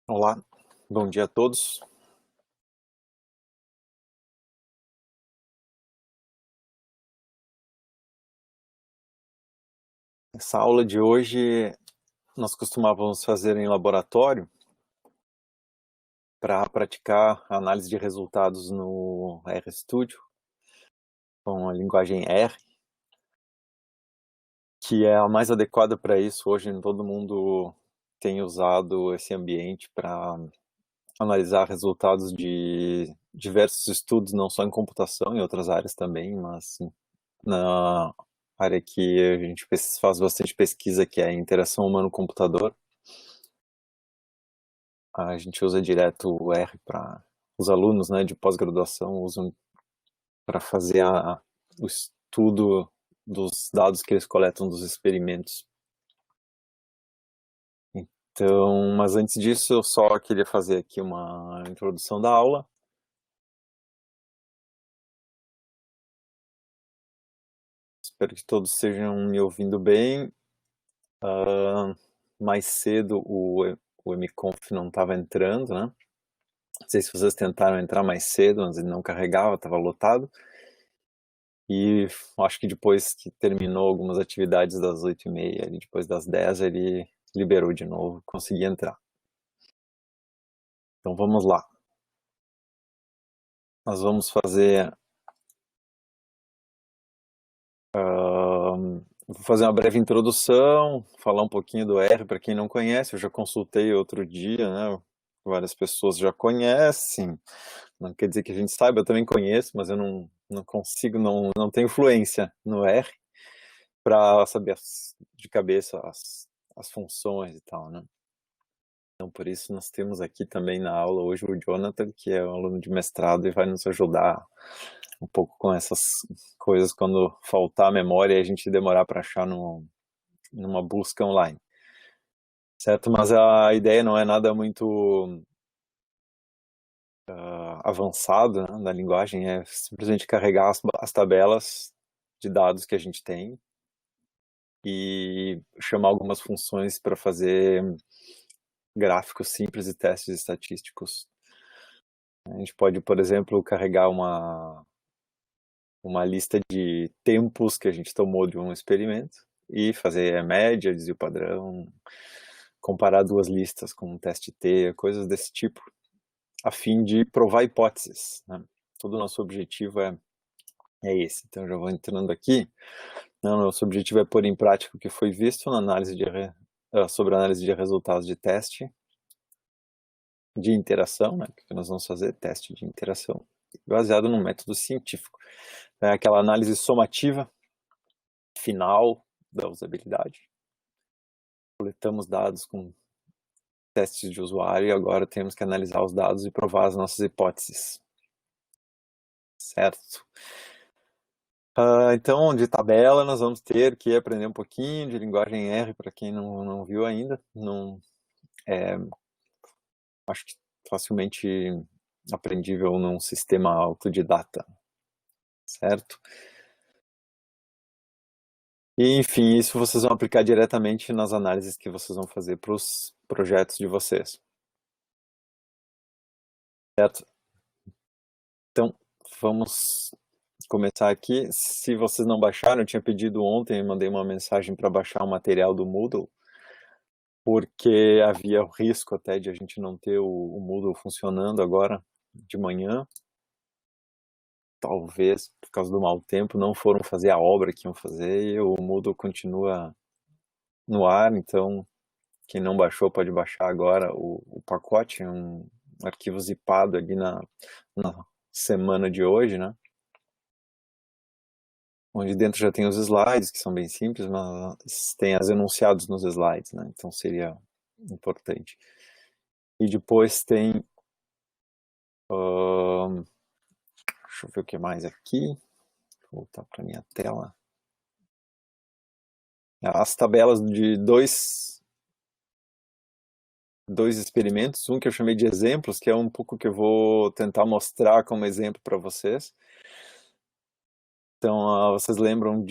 Olá, bom dia a todos. Essa aula de hoje nós costumávamos fazer em laboratório para praticar a análise de resultados no RStudio com a linguagem R, que é a mais adequada para isso. Hoje todo mundo tem usado esse ambiente para analisar resultados de diversos estudos, não só em computação, em outras áreas também, mas na área que a gente faz bastante pesquisa, que é a interação humano-computador. A gente usa direto o R para os alunos, né, de pós-graduação usam para fazer o estudo dos dados que eles coletam dos experimentos. Então, mas antes disso, eu só queria fazer aqui uma introdução da aula. Espero que todos estejam me ouvindo bem. Mais cedo o mconf não estava entrando, né? Não sei se vocês tentaram entrar mais cedo, mas ele não carregava, estava lotado. E acho que depois que terminou algumas atividades das 8h30, depois das 10, ele liberou de novo, consegui entrar. Então vamos lá. Nós vamos fazer... vou fazer uma breve introdução, falar um pouquinho do R para quem não conhece. Eu já consultei outro dia, né? Várias pessoas já conhecem. Não quer dizer que a gente saiba, eu também conheço, mas eu não consigo, não tenho fluência no R para saber de cabeça as funções e tal, né? Então, por isso, nós temos aqui também na aula hoje o Jonathan, que é um aluno de mestrado e vai nos ajudar um pouco com essas coisas quando faltar a memória e a gente demorar para achar numa busca online. Certo? Mas a ideia não é nada muito avançado, né, da linguagem, é simplesmente carregar as tabelas de dados que a gente tem e chamar algumas funções para fazer gráficos simples e testes estatísticos. A gente pode, por exemplo, carregar uma lista de tempos que a gente tomou de um experimento e fazer a média, desvio padrão, comparar duas listas com um teste T, coisas desse tipo, a fim de provar hipóteses, né? Todo o nosso objetivo é esse. Então, já vou entrando aqui. Nosso objetivo é pôr em prática o que foi visto na análise sobre a análise de resultados de teste de interação, né? Que nós vamos fazer teste de interação baseado num método científico. É aquela análise somativa final da usabilidade. Coletamos dados com testes de usuário e agora temos que analisar os dados e provar as nossas hipóteses. Certo? Então, de tabela, nós vamos ter que aprender um pouquinho de linguagem R, para quem não viu ainda. Acho que facilmente aprendível num sistema autodidata. Certo? E, enfim, isso vocês vão aplicar diretamente nas análises que vocês vão fazer para os projetos de vocês. Certo? Então, vamos começar aqui. Se vocês não baixaram, eu tinha pedido ontem, mandei uma mensagem para baixar o material do Moodle, porque havia o risco até de a gente não ter o Moodle funcionando agora de manhã. Talvez, por causa do mau tempo, não foram fazer a obra que iam fazer e o Moodle continua no ar, então quem não baixou pode baixar agora o pacote, um arquivo zipado ali na semana de hoje, né? Onde dentro já tem os slides, que são bem simples, mas tem as enunciados nos slides, né? Então seria importante. E depois tem... deixa eu ver o que mais aqui. Vou voltar para minha tela. As tabelas de dois experimentos, um que eu chamei de exemplos, que é um pouco que eu vou tentar mostrar como exemplo para vocês. Então, vocês lembram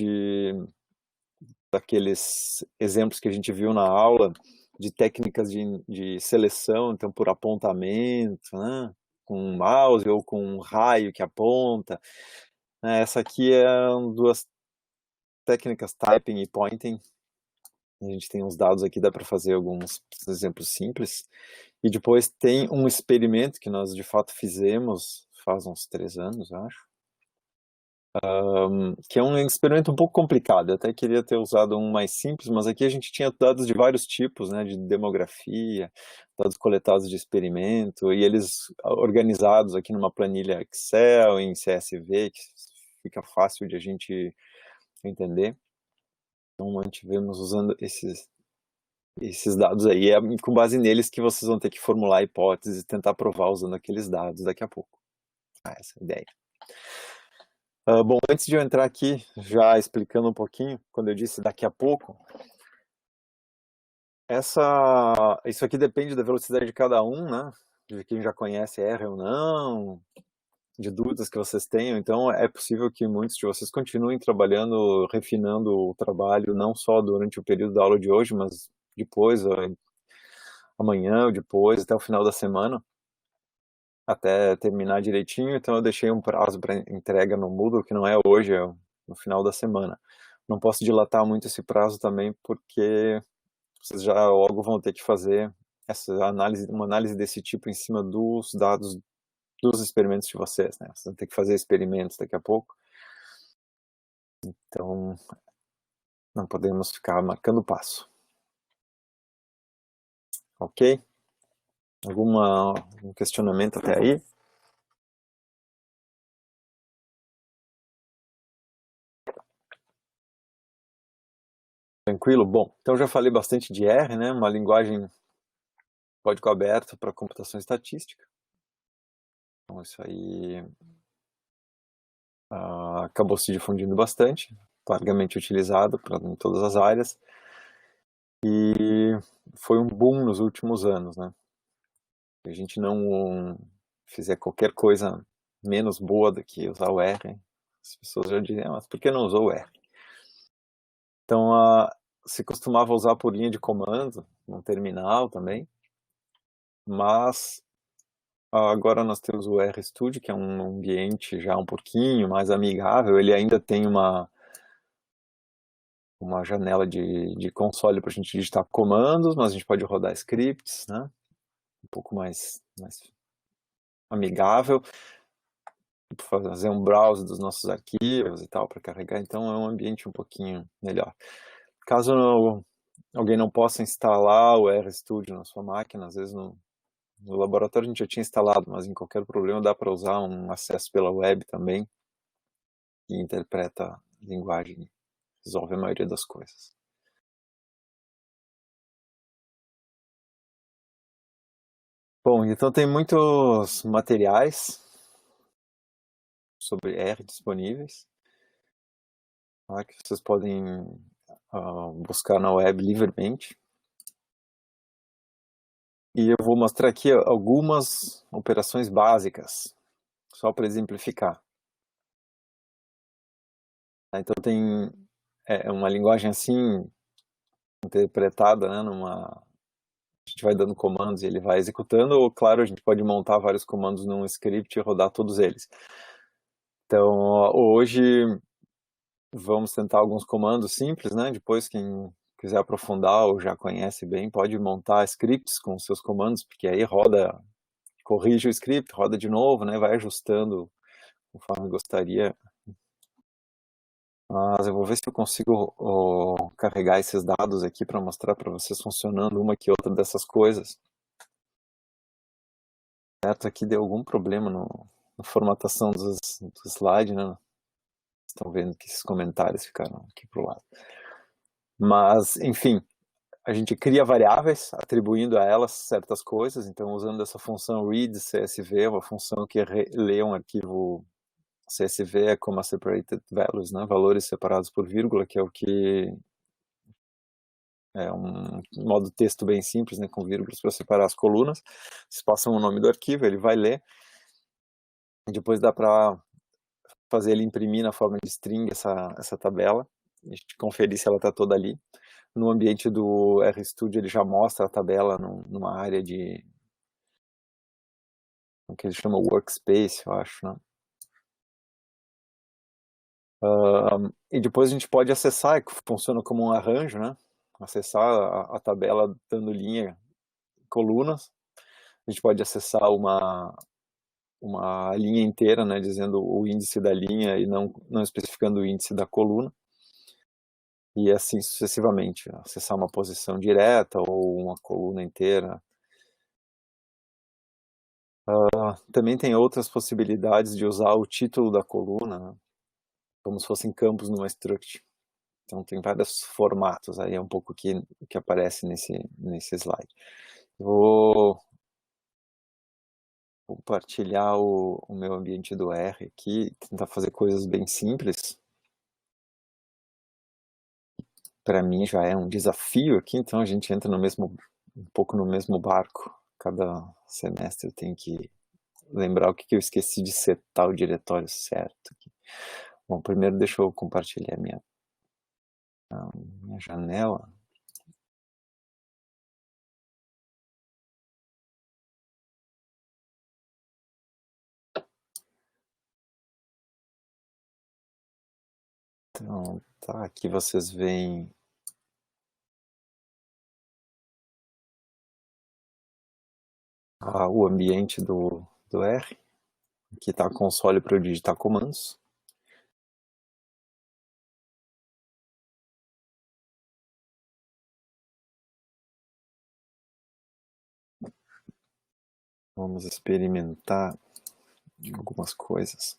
daqueles exemplos que a gente viu na aula, de técnicas de seleção, então por apontamento, né? Com um mouse ou com um raio que aponta. Essa aqui é duas técnicas, typing e pointing. A gente tem uns dados aqui, dá para fazer alguns exemplos simples. E depois tem um experimento que nós de fato fizemos faz uns 3 anos, acho, que é um experimento um pouco complicado. Eu até queria ter usado um mais simples, mas aqui a gente tinha dados de vários tipos, né, de demografia, dados coletados de experimento, e eles organizados aqui numa planilha Excel, em CSV, que fica fácil de a gente entender. Então, mantivemos usando esses dados aí. É com base neles que vocês vão ter que formular hipóteses e tentar provar usando aqueles dados daqui a pouco. Essa é a ideia. Bom, antes de eu entrar aqui, já explicando um pouquinho, quando eu disse daqui a pouco, isso aqui depende da velocidade de cada um, né? De quem já conhece R ou não, de dúvidas que vocês tenham. Então, é possível que muitos de vocês continuem trabalhando, refinando o trabalho, não só durante o período da aula de hoje, mas depois, amanhã ou depois, até o final da semana, até terminar direitinho. Então, eu deixei um prazo para entrega no Moodle, que não é hoje, é no final da semana. Não posso dilatar muito esse prazo também, porque vocês já logo vão ter que fazer uma análise desse tipo em cima dos dados dos experimentos de vocês, né? Vocês vão ter que fazer experimentos daqui a pouco. Então, não podemos ficar marcando passo. Ok? Algum questionamento até aí? Tranquilo? Bom, então já falei bastante de R, né? Uma linguagem código aberto para computação estatística. Então, isso aí acabou se difundindo bastante, largamente utilizado em todas as áreas. E foi um boom nos últimos anos, né? Se a gente não fizer qualquer coisa menos boa do que usar o R, as pessoas já dizem, mas por que não usou o R? Então, se costumava usar por linha de comando, no terminal também, mas agora nós temos o RStudio, que é um ambiente já um pouquinho mais amigável. Ele ainda tem uma janela de console para a gente digitar comandos, mas a gente pode rodar scripts, né? Um pouco mais amigável, fazer um browse dos nossos arquivos e tal para carregar. Então é um ambiente um pouquinho melhor. Caso alguém não possa instalar o RStudio na sua máquina, às vezes no laboratório a gente já tinha instalado, mas em qualquer problema dá para usar um acesso pela web também, que interpreta a linguagem, resolve a maioria das coisas. Bom, então tem muitos materiais sobre R disponíveis, tá, que vocês podem buscar na web livremente. E eu vou mostrar aqui algumas operações básicas, só para exemplificar. Então tem uma linguagem assim, interpretada, né, a gente vai dando comandos e ele vai executando, ou claro, a gente pode montar vários comandos num script e rodar todos eles. Então, hoje vamos tentar alguns comandos simples, né? Depois quem quiser aprofundar ou já conhece bem, pode montar scripts com seus comandos, porque aí roda, corrige o script, roda de novo, né? Vai ajustando conforme gostaria. Mas eu vou ver se eu consigo carregar esses dados aqui para mostrar para vocês funcionando uma que outra dessas coisas. Certo, aqui deu algum problema na formatação do slide, né? Estão vendo que esses comentários ficaram aqui pro lado. Mas, enfim, a gente cria variáveis atribuindo a elas certas coisas. Então, usando essa função read CSV, uma função que lê um arquivo CSV é como a separated values, né? Valores separados por vírgula, que é o que é um modo texto bem simples, né? Com vírgulas para separar as colunas. Vocês passam o nome do arquivo, ele vai ler. E depois dá para fazer ele imprimir na forma de string essa tabela, a gente conferir se ela está toda ali. no ambiente do RStudio ele já mostra a tabela numa área de, o que ele chama Workspace, eu acho, né? E depois a gente pode acessar, que funciona como um arranjo, né? Acessar a tabela dando linha, colunas. A gente pode acessar uma linha inteira, né, dizendo o índice da linha e não especificando o índice da coluna. E assim sucessivamente, acessar uma posição direta ou uma coluna inteira. Também tem outras possibilidades de usar o título da coluna, né, como se fossem campos numa struct. Então tem vários formatos aí, é um pouco que aparece nesse slide. Vou compartilhar o meu ambiente do R aqui, tentar fazer coisas bem simples. Para mim já é um desafio aqui, então a gente entra um pouco no mesmo barco. Cada semestre eu tenho que lembrar o que eu esqueci de setar o diretório certo aqui. Bom, primeiro deixa eu compartilhar a minha janela. Então, tá, aqui vocês veem o ambiente do R. Aqui está a console para eu digitar comandos. Vamos experimentar algumas coisas.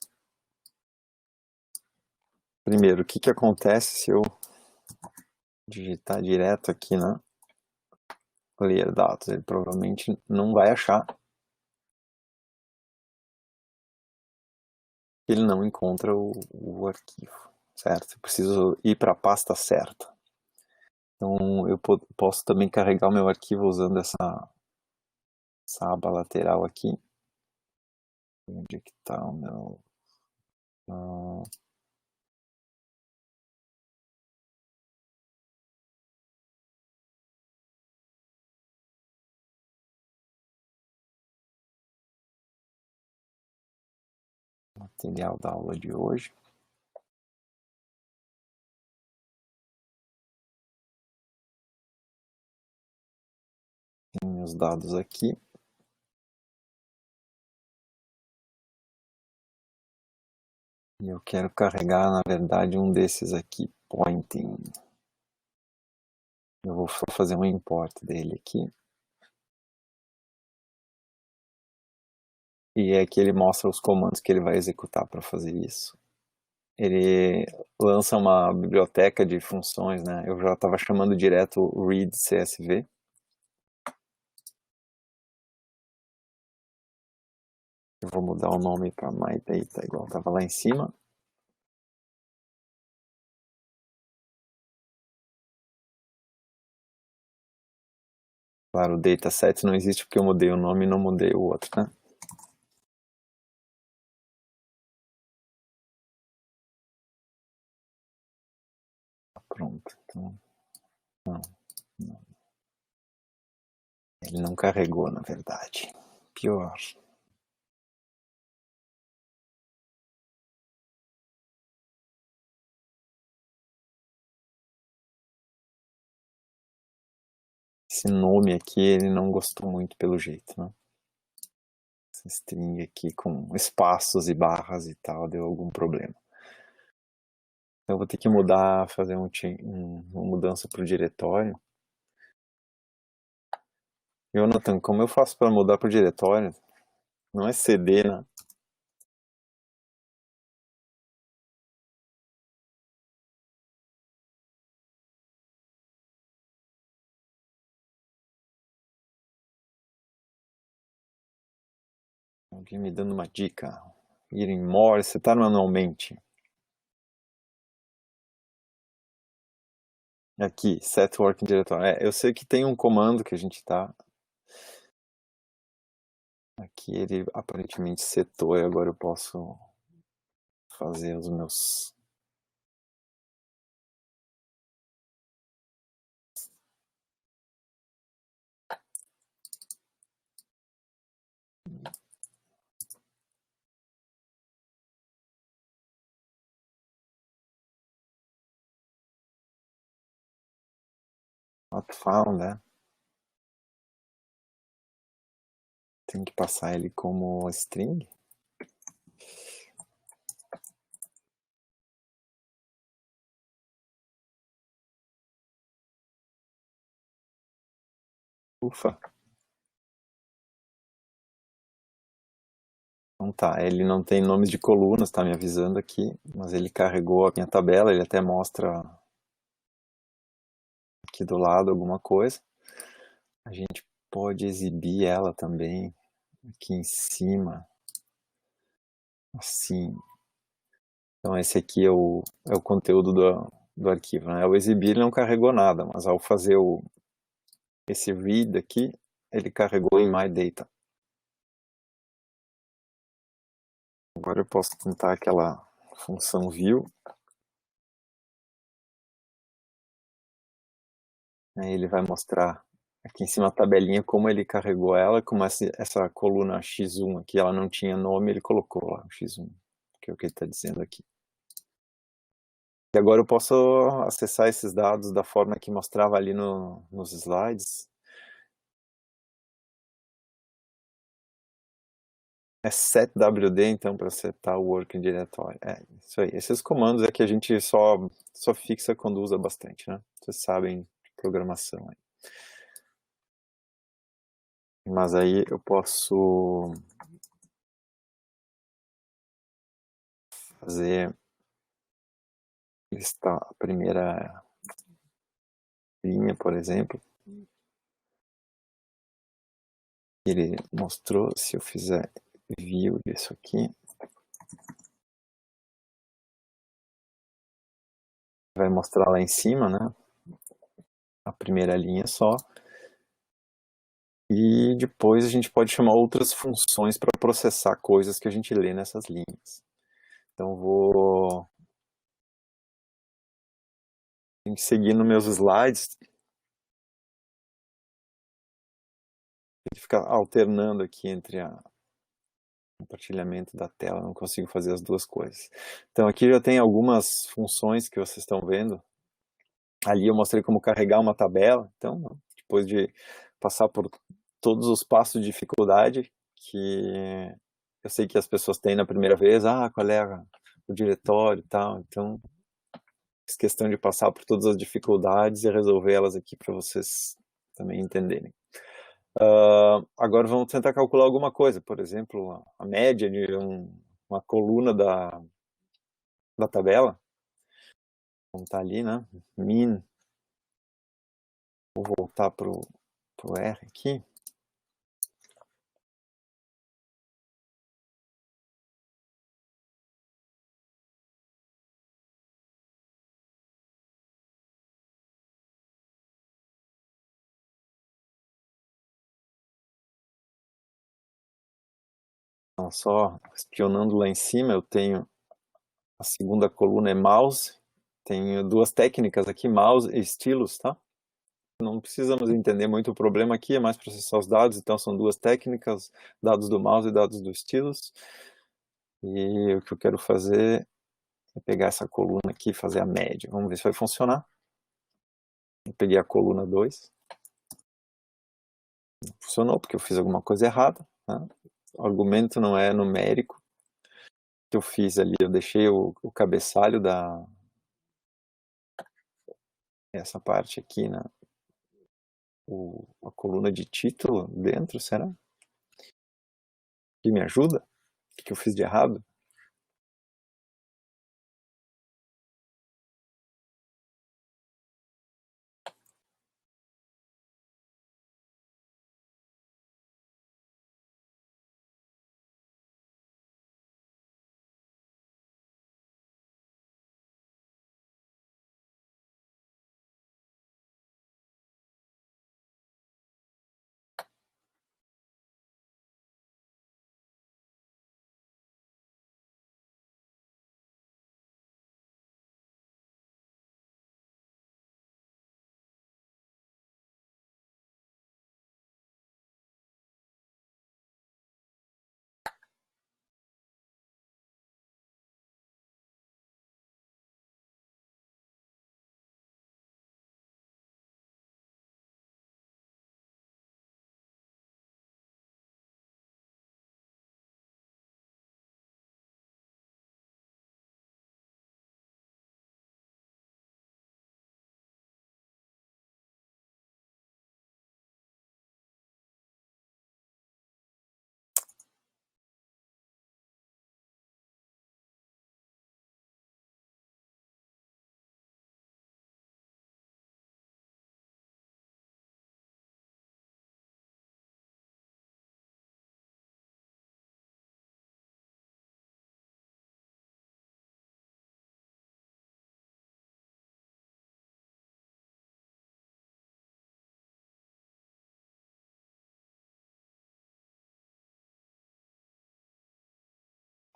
Primeiro, o que acontece se eu digitar direto aqui na Clear Dados? Ele provavelmente não vai achar. Ele não encontra o arquivo, certo? Eu preciso ir para a pasta certa. Então, eu posso também carregar o meu arquivo usando essa aba lateral aqui. Onde é que está o meu... material da aula de hoje. Tem meus dados aqui. E eu quero carregar, na verdade, um desses aqui, pointing. Eu vou só fazer um import dele aqui. E aqui ele mostra os comandos que ele vai executar para fazer isso. Ele lança uma biblioteca de funções, né? Eu já estava chamando direto o read CSV. Eu vou mudar o nome para MyData, igual estava lá em cima. Claro, o dataset não existe porque eu mudei o nome e não mudei o outro, né? Pronto, então... Não. Ele não carregou, na verdade. Pior. Esse nome aqui, ele não gostou muito pelo jeito, né? Essa string aqui com espaços e barras e tal, deu algum problema. Então eu vou ter que mudar, fazer uma mudança para o diretório. Jonathan, como eu faço para mudar para o diretório? Não é CD, né? Alguém me dando uma dica. Ir em more, setar manualmente. Aqui, set working directory. Eu sei que tem um comando que a gente tá. Aqui ele aparentemente setou e agora eu posso fazer os meus Not found, né? Tem que passar ele como string. Ufa. Então tá, ele não tem nomes de colunas, tá me avisando aqui, mas ele carregou a minha tabela, ele até mostra aqui do lado alguma coisa. A gente pode exibir ela também aqui em cima, assim. Então esse aqui é o conteúdo do arquivo, né? Ao exibir ele não carregou nada, mas ao fazer esse read aqui, ele carregou em my data. Agora eu posso tentar aquela função view. Aí ele vai mostrar aqui em cima a tabelinha como ele carregou ela, como essa coluna X1 aqui, ela não tinha nome, ele colocou lá o X1, que é o que ele está dizendo aqui. E agora eu posso acessar esses dados da forma que mostrava ali nos slides. É setwd, então, para setar o working diretório. É, isso aí. Esses comandos é que a gente só fixa quando usa bastante, né? Vocês sabem de programação aí. Mas aí eu posso fazer listar a primeira linha, por exemplo. Ele mostrou, se eu fizer view disso aqui, vai mostrar lá em cima, né? A primeira linha só. E depois a gente pode chamar outras funções para processar coisas que a gente lê nessas linhas. Então vou seguir nos meus slides. Tem que ficar alternando aqui entre o compartilhamento da tela, não consigo fazer as duas coisas. Então aqui já tem algumas funções que vocês estão vendo. Ali eu mostrei como carregar uma tabela, então depois de passar por todos os passos de dificuldade que eu sei que as pessoas têm na primeira vez, qual é o diretório e tal, então fiz questão de passar por todas as dificuldades e resolver elas aqui para vocês também entenderem. Agora vamos tentar calcular alguma coisa, por exemplo, a média de uma coluna da tabela, como está ali, né? Min, vou voltar para o R aqui. Então, só espionando lá em cima, eu tenho a segunda coluna é mouse, tenho duas técnicas aqui, mouse e estilos, tá? Não precisamos entender muito o problema aqui, é mais processar os dados, então são duas técnicas, dados do mouse e dados do estilos. E o que eu quero fazer é pegar essa coluna aqui e fazer a média. Vamos ver se vai funcionar. Eu peguei a coluna 2. Não funcionou porque eu fiz alguma coisa errada, né? O argumento não é numérico. O que eu fiz ali, eu deixei o cabeçalho essa parte aqui, né? A coluna de título dentro, será? Que me ajuda? O que eu fiz de errado?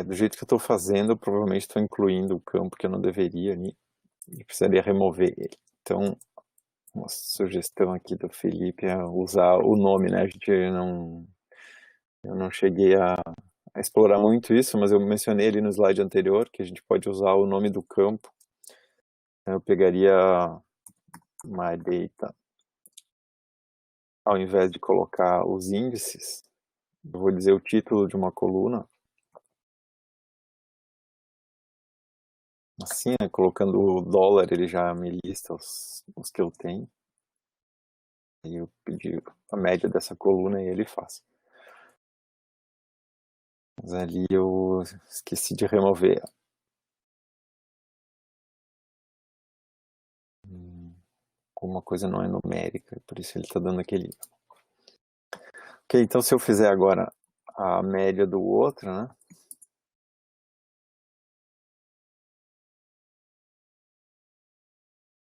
Do jeito que eu estou fazendo, eu provavelmente estou incluindo o campo que eu não deveria ali, e precisaria remover ele. Então, uma sugestão aqui do Felipe é usar o nome, né? Eu não cheguei a explorar muito isso, mas eu mencionei ali no slide anterior que a gente pode usar o nome do campo. Então, eu pegaria my data, ao invés de colocar os índices, eu vou dizer o título de uma coluna. Assim, né, colocando o dólar, ele já me lista os que eu tenho. E eu pedi a média dessa coluna e ele faz. Mas ali eu esqueci de remover. Alguma coisa não é numérica, por isso ele está dando aquele. Ok, então se eu fizer agora a média do outro, né?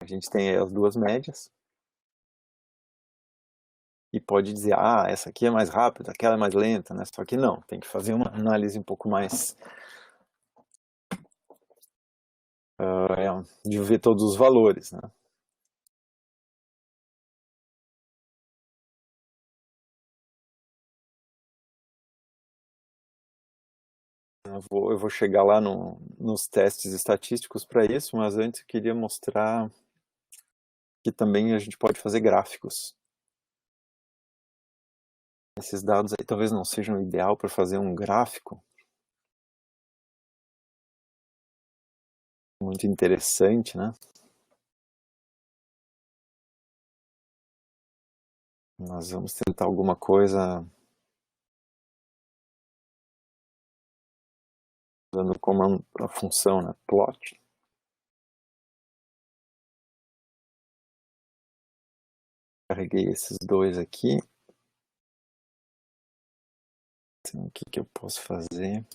A gente tem aí as duas médias. E pode dizer, ah, essa aqui é mais rápida, aquela é mais lenta, né? Só que não, tem que fazer uma análise um pouco mais de ver todos os valores, né? Eu vou chegar lá nos testes estatísticos para isso, mas antes eu queria mostrar que também a gente pode fazer gráficos. Esses dados aí talvez não sejam o ideal para fazer um gráfico muito interessante, né? Nós vamos tentar alguma coisa usando como a função, né? Plot. Carreguei esses dois aqui. Então, o que que eu posso fazer?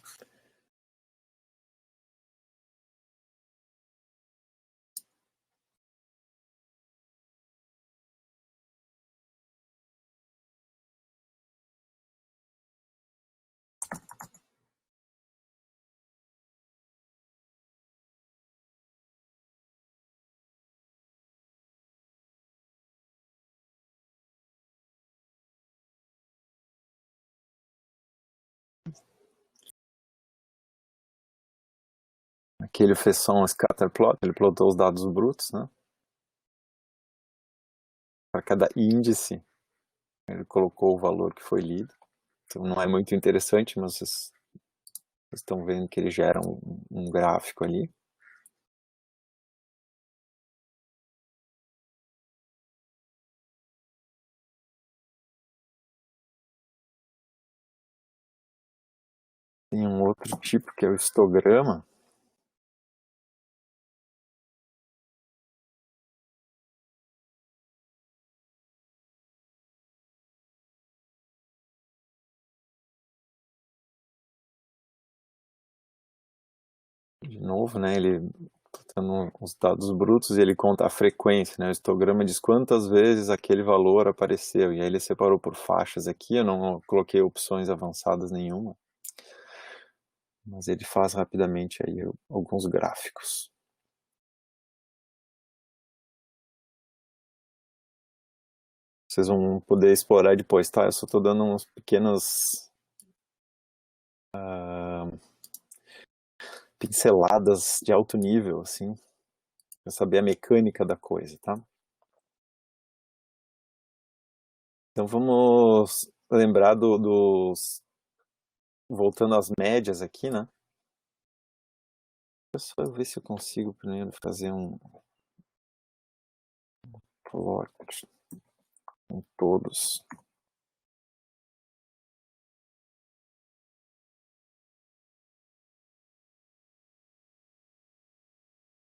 Aqui ele fez só um scatter plot, ele plotou os dados brutos, né? Para cada índice, ele colocou o valor que foi lido. Então não é muito interessante, mas vocês estão vendo que ele gera um gráfico ali. Tem um outro tipo que é o histograma. De novo, né, ele botando os dados brutos e ele conta a frequência, né? O histograma diz quantas vezes aquele valor apareceu. E aí ele separou por faixas aqui, eu não coloquei opções avançadas nenhuma. Mas ele faz rapidamente aí alguns gráficos. Vocês vão poder explorar depois, tá? Eu só estou dando uns pequenos pinceladas de alto nível, assim, para saber a mecânica da coisa, tá? Então vamos lembrar dos... Voltando às médias aqui, né? Deixa eu só ver se eu consigo primeiro fazer um plot com todos.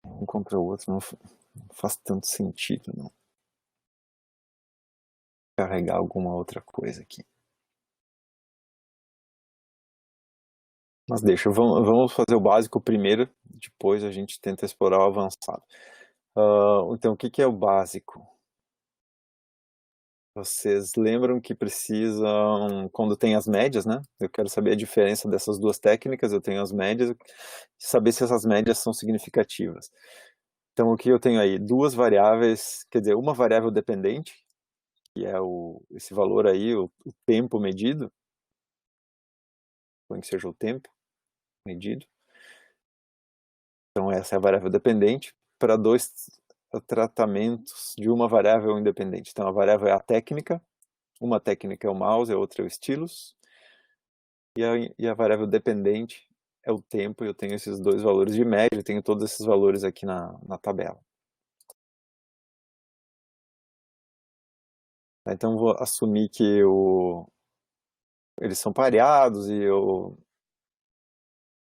Um contra o outro não faz tanto sentido, não. Carregar alguma outra coisa aqui. Mas deixa, vamos fazer o básico primeiro, depois a gente tenta explorar o avançado. Então, o que é o básico? Vocês lembram que precisam, quando tem as médias, né? Eu quero saber a diferença dessas duas técnicas. Eu tenho as médias, saber se essas médias são significativas. Então, o que eu tenho aí? Duas variáveis, quer dizer, uma variável dependente, que é esse valor aí, o tempo medido, suponho que seja o tempo medido. Então, essa é a variável dependente para dois tratamentos de uma variável independente. Então, a variável é a técnica, uma técnica é o mouse, a outra é o stylus, e a variável dependente é o tempo, e eu tenho esses dois valores de média, eu tenho todos esses valores aqui na tabela. Então, vou assumir que eles são pareados e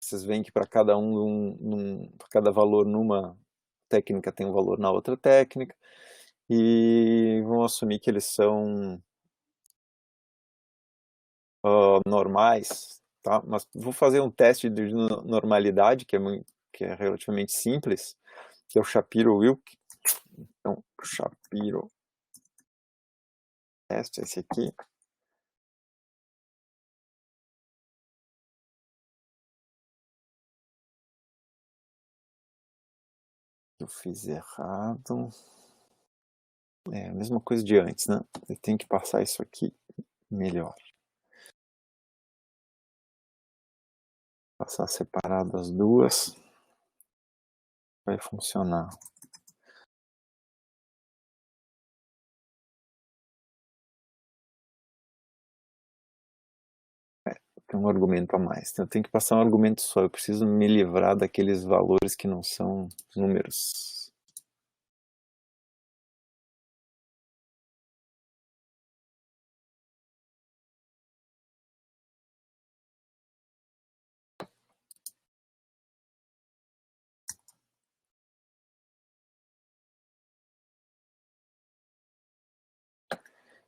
vocês veem que para cada para cada valor numa técnica tem um valor na outra técnica, e vão assumir que eles são normais, tá? Mas vou fazer um teste de normalidade que é relativamente simples, que é o Shapiro-Wilk. Então, Shapiro teste, esse aqui. Eu fiz errado. É a mesma coisa de antes, né? Eu tenho que passar isso aqui melhor. Passar separado as duas. Vai funcionar. Tem um argumento a mais. Então, eu tenho que passar um argumento só. Eu preciso me livrar daqueles valores que não são números.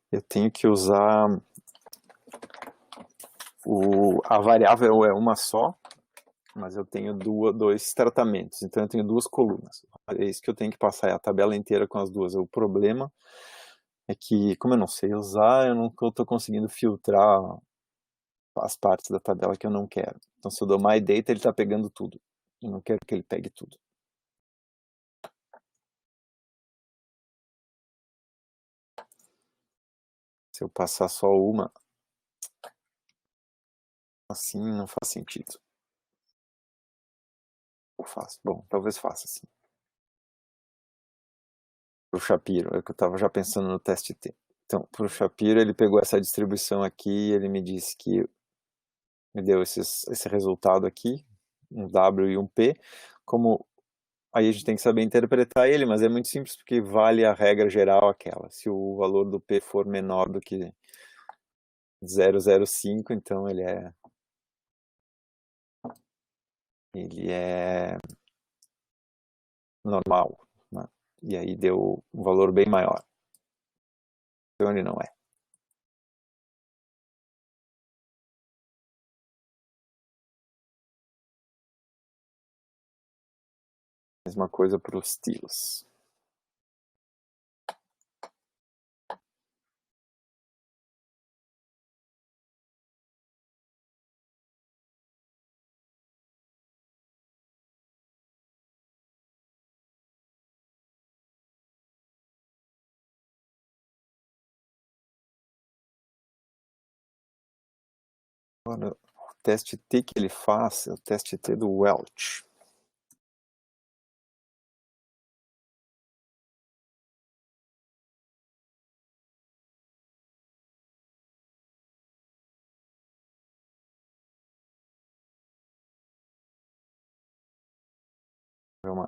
Eu tenho que usar a variável é uma só, mas eu tenho dois tratamentos, então eu tenho duas colunas. É isso que eu tenho que passar, é a tabela inteira com as duas. O problema é que, como eu não sei usar, eu não estou conseguindo filtrar as partes da tabela que eu não quero. Então, se eu dou my data, ele está pegando tudo. Eu não quero que ele pegue tudo. Se eu passar só uma, assim não faz sentido. Ou faço? Bom, talvez faça assim. Pro Shapiro, é que eu estava já pensando no teste T. Então, pro Shapiro, ele pegou essa distribuição aqui e ele me disse que me deu esse resultado aqui, um W e um P. Como aí a gente tem que saber interpretar ele, mas é muito simples porque vale a regra geral aquela. Se o valor do P for menor do que 0,05, então ele é normal, né? E aí deu um valor bem maior. Então ele não é. Mesma coisa para os estilos. Agora, o teste T que ele faz é o teste T do Welch.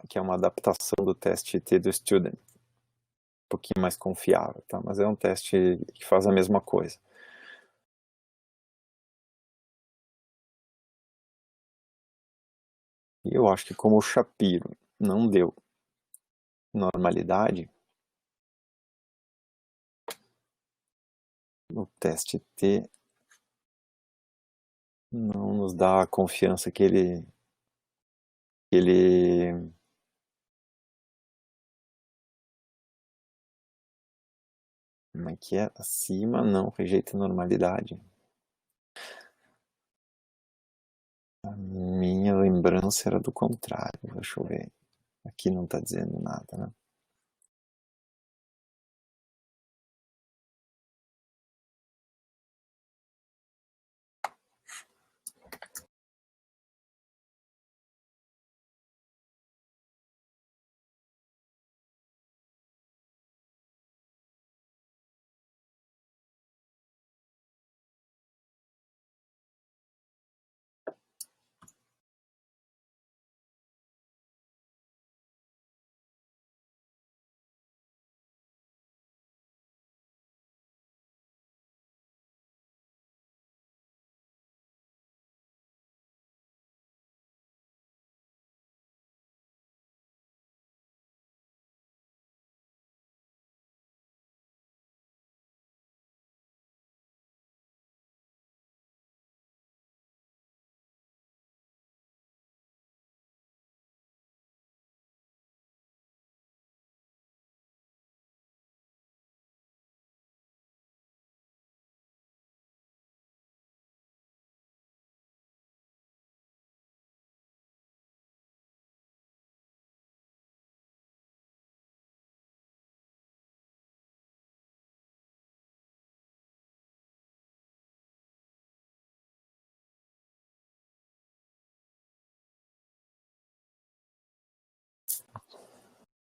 Que é uma adaptação do teste T do Student. Um pouquinho mais confiável, tá? Mas é um teste que faz a mesma coisa. E eu acho que como o Shapiro não deu normalidade, o teste T não nos dá a confiança que ele, Como é que é? Acima, não, rejeita normalidade. A minha lembrança era do contrário, deixa eu ver. Aqui não tá dizendo nada, né?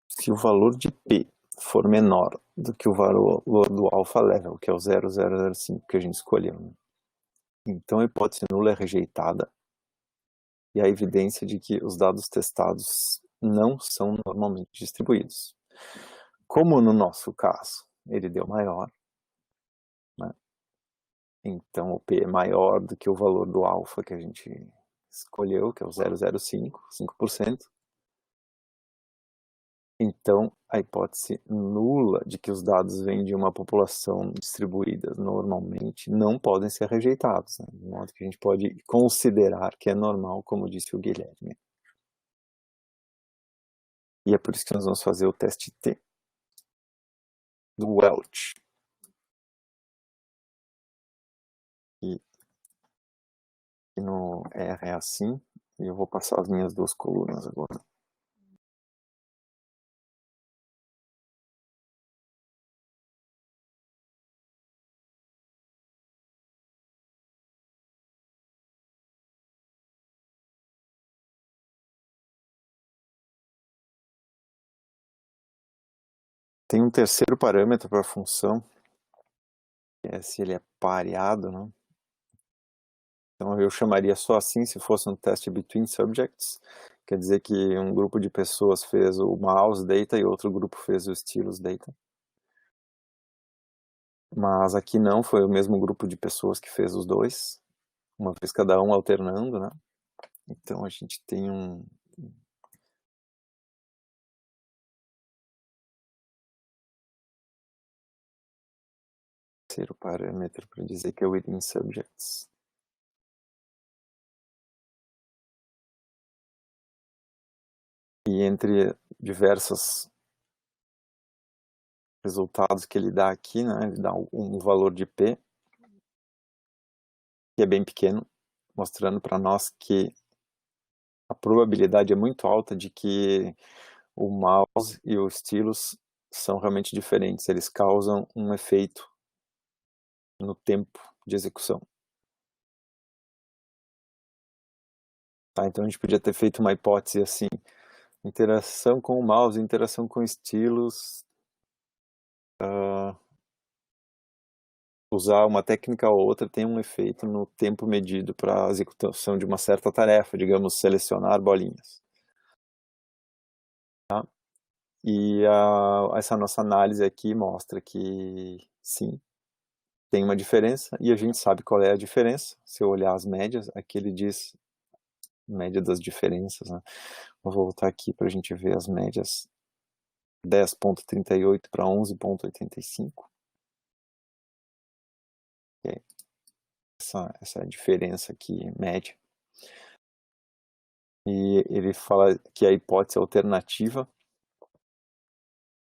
Se o valor de P for menor do que o valor do alpha level, que é o 0,005 que a gente escolheu, né? Então a hipótese nula é rejeitada e há evidência de que os dados testados não são normalmente distribuídos. Como no nosso caso ele deu maior, né? Então o P é maior do que o valor do alfa que a gente escolheu, que é o 0,05, 5%. Então, a hipótese nula de que os dados vêm de uma população distribuída normalmente não podem ser rejeitados, né? De modo que a gente pode considerar que é normal, como disse o Guilherme. E é por isso que nós vamos fazer o teste T do Welch. E no R é assim, e eu vou passar as minhas duas colunas agora. Tem um terceiro parâmetro para a função, que é se ele é pareado, né? Então eu chamaria só assim se fosse um teste between subjects, quer dizer que um grupo de pessoas fez o mouse data e outro grupo fez o stylus data. Mas aqui não, foi o mesmo grupo de pessoas que fez os dois, uma vez cada um alternando, né? Então a gente tem um terceiro parâmetro para dizer que é within subjects. E entre diversos resultados que ele dá aqui, né, ele dá um valor de P, que é bem pequeno, mostrando para nós que a probabilidade é muito alta de que o mouse e o stylus são realmente diferentes, eles causam um efeito no tempo de execução. Tá, então a gente podia ter feito uma hipótese assim, interação com o mouse, interação com o stylus, usar uma técnica ou outra tem um efeito no tempo medido para a execução de uma certa tarefa, digamos, selecionar bolinhas. Tá? E essa nossa análise aqui mostra que sim, tem uma diferença e a gente sabe qual é a diferença. Se eu olhar as médias, aqui ele diz média das diferenças, né? Vou voltar aqui para a gente ver as médias 10,38 para 11,85. Essa diferença aqui, média. E ele fala que a hipótese alternativa,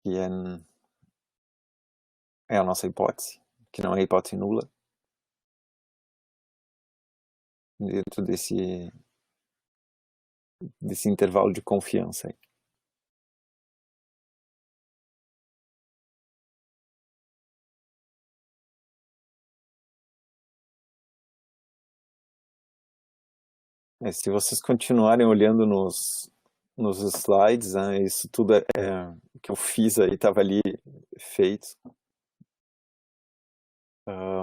que é é a nossa hipótese, que não é hipótese nula, dentro desse intervalo de confiança aí. Se vocês continuarem olhando nos slides, né, isso tudo que eu fiz aí estava ali feito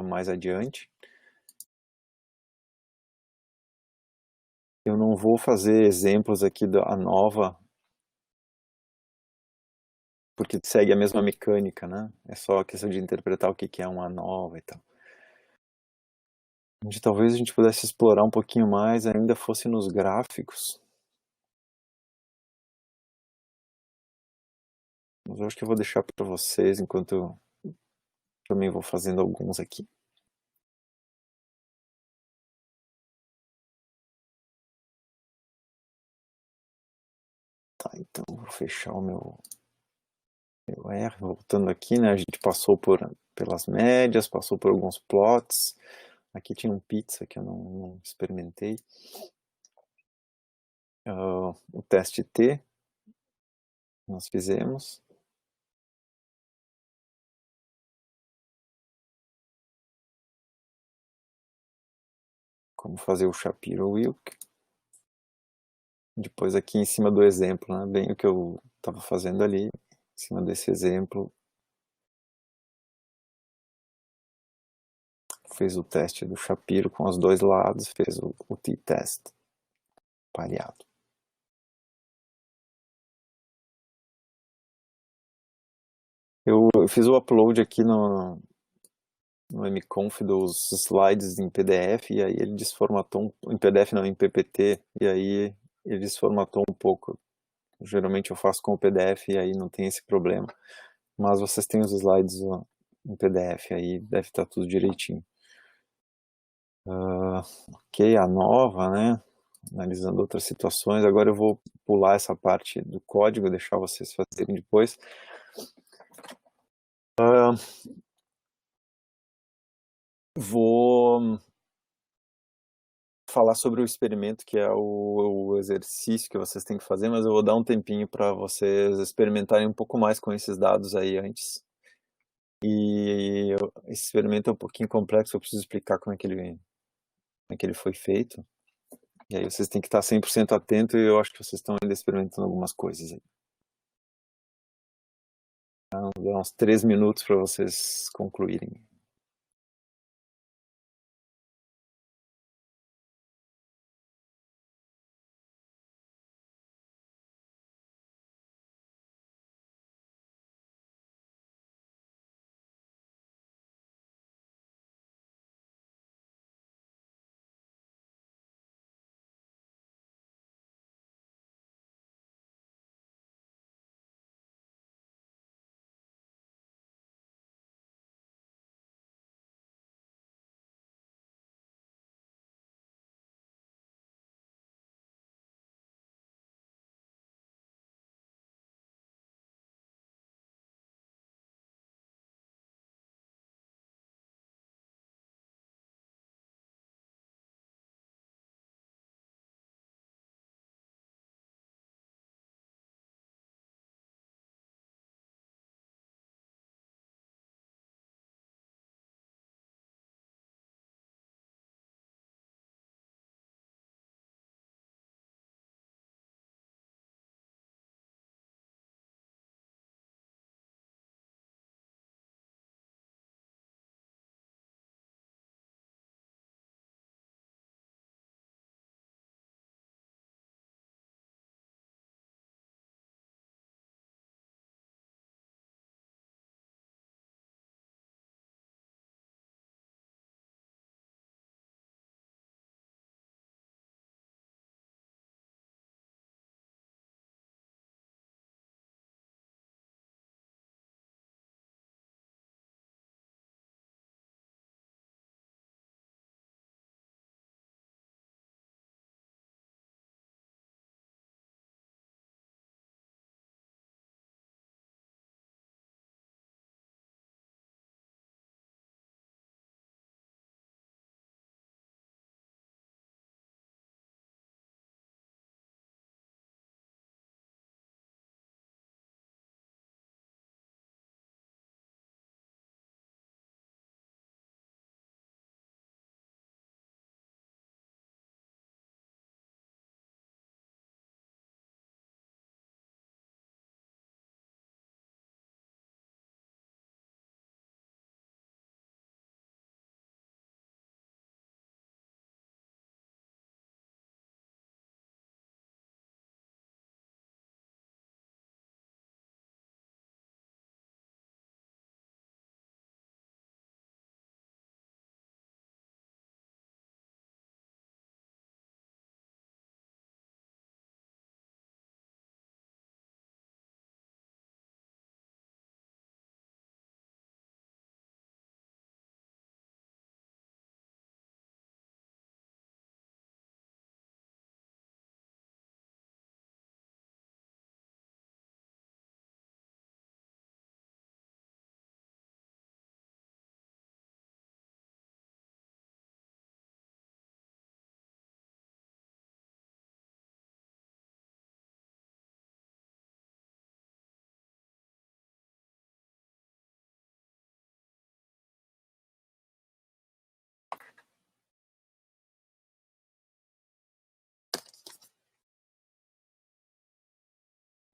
mais adiante. Eu não vou fazer exemplos aqui da nova, porque segue a mesma mecânica, né? É só a questão de interpretar o que é uma nova e tal. Onde talvez a gente pudesse explorar um pouquinho mais, ainda fosse nos gráficos. Mas eu acho que eu vou deixar para vocês, enquanto eu também vou fazendo alguns aqui. Tá, então vou fechar o meu R, voltando aqui, né? A gente passou pelas médias, passou por alguns plots. Aqui tinha um pizza que eu não experimentei. O teste T nós fizemos. Como fazer o Shapiro-Wilk. Depois aqui em cima do exemplo, né? Bem o que eu estava fazendo ali, em cima desse exemplo. Fez o teste do Shapiro com os dois lados, fez o t-test pareado. Eu fiz o upload aqui no mconf dos slides em PDF, e aí ele desformatou, em PDF não, em PPT, e aí ele desformatou um pouco. Geralmente eu faço com o PDF e aí não tem esse problema, mas vocês têm os slides em PDF, aí deve estar tudo direitinho. Ok, a nova, né? Analisando outras situações. Agora eu vou pular essa parte do código, deixar vocês fazerem depois. Vou falar sobre o experimento, que é o exercício que vocês têm que fazer, mas eu vou dar um tempinho para vocês experimentarem um pouco mais com esses dados aí antes. Esse experimento é um pouquinho complexo, eu preciso explicar como é que ele foi feito. E aí vocês têm que estar 100% atento, e eu acho que vocês estão ainda experimentando algumas coisas aí. Então, dá uns 3 minutos para vocês concluírem.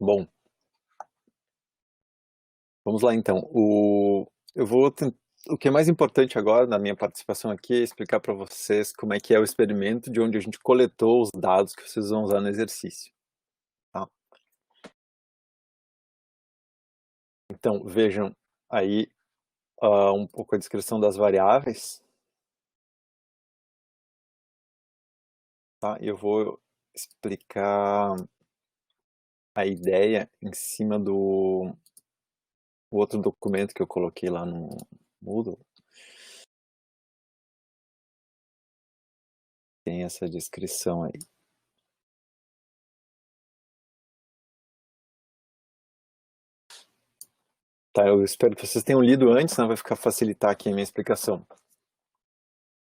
Bom, vamos lá então. O que é mais importante agora na minha participação aqui é explicar para vocês como é que é o experimento de onde a gente coletou os dados que vocês vão usar no exercício. Tá? Então, vejam aí um pouco a descrição das variáveis. Tá? Eu vou explicar a ideia em cima do outro documento que eu coloquei lá no Moodle. Tem essa descrição aí. Tá, eu espero que vocês tenham lido antes, senão vai facilitar aqui a minha explicação.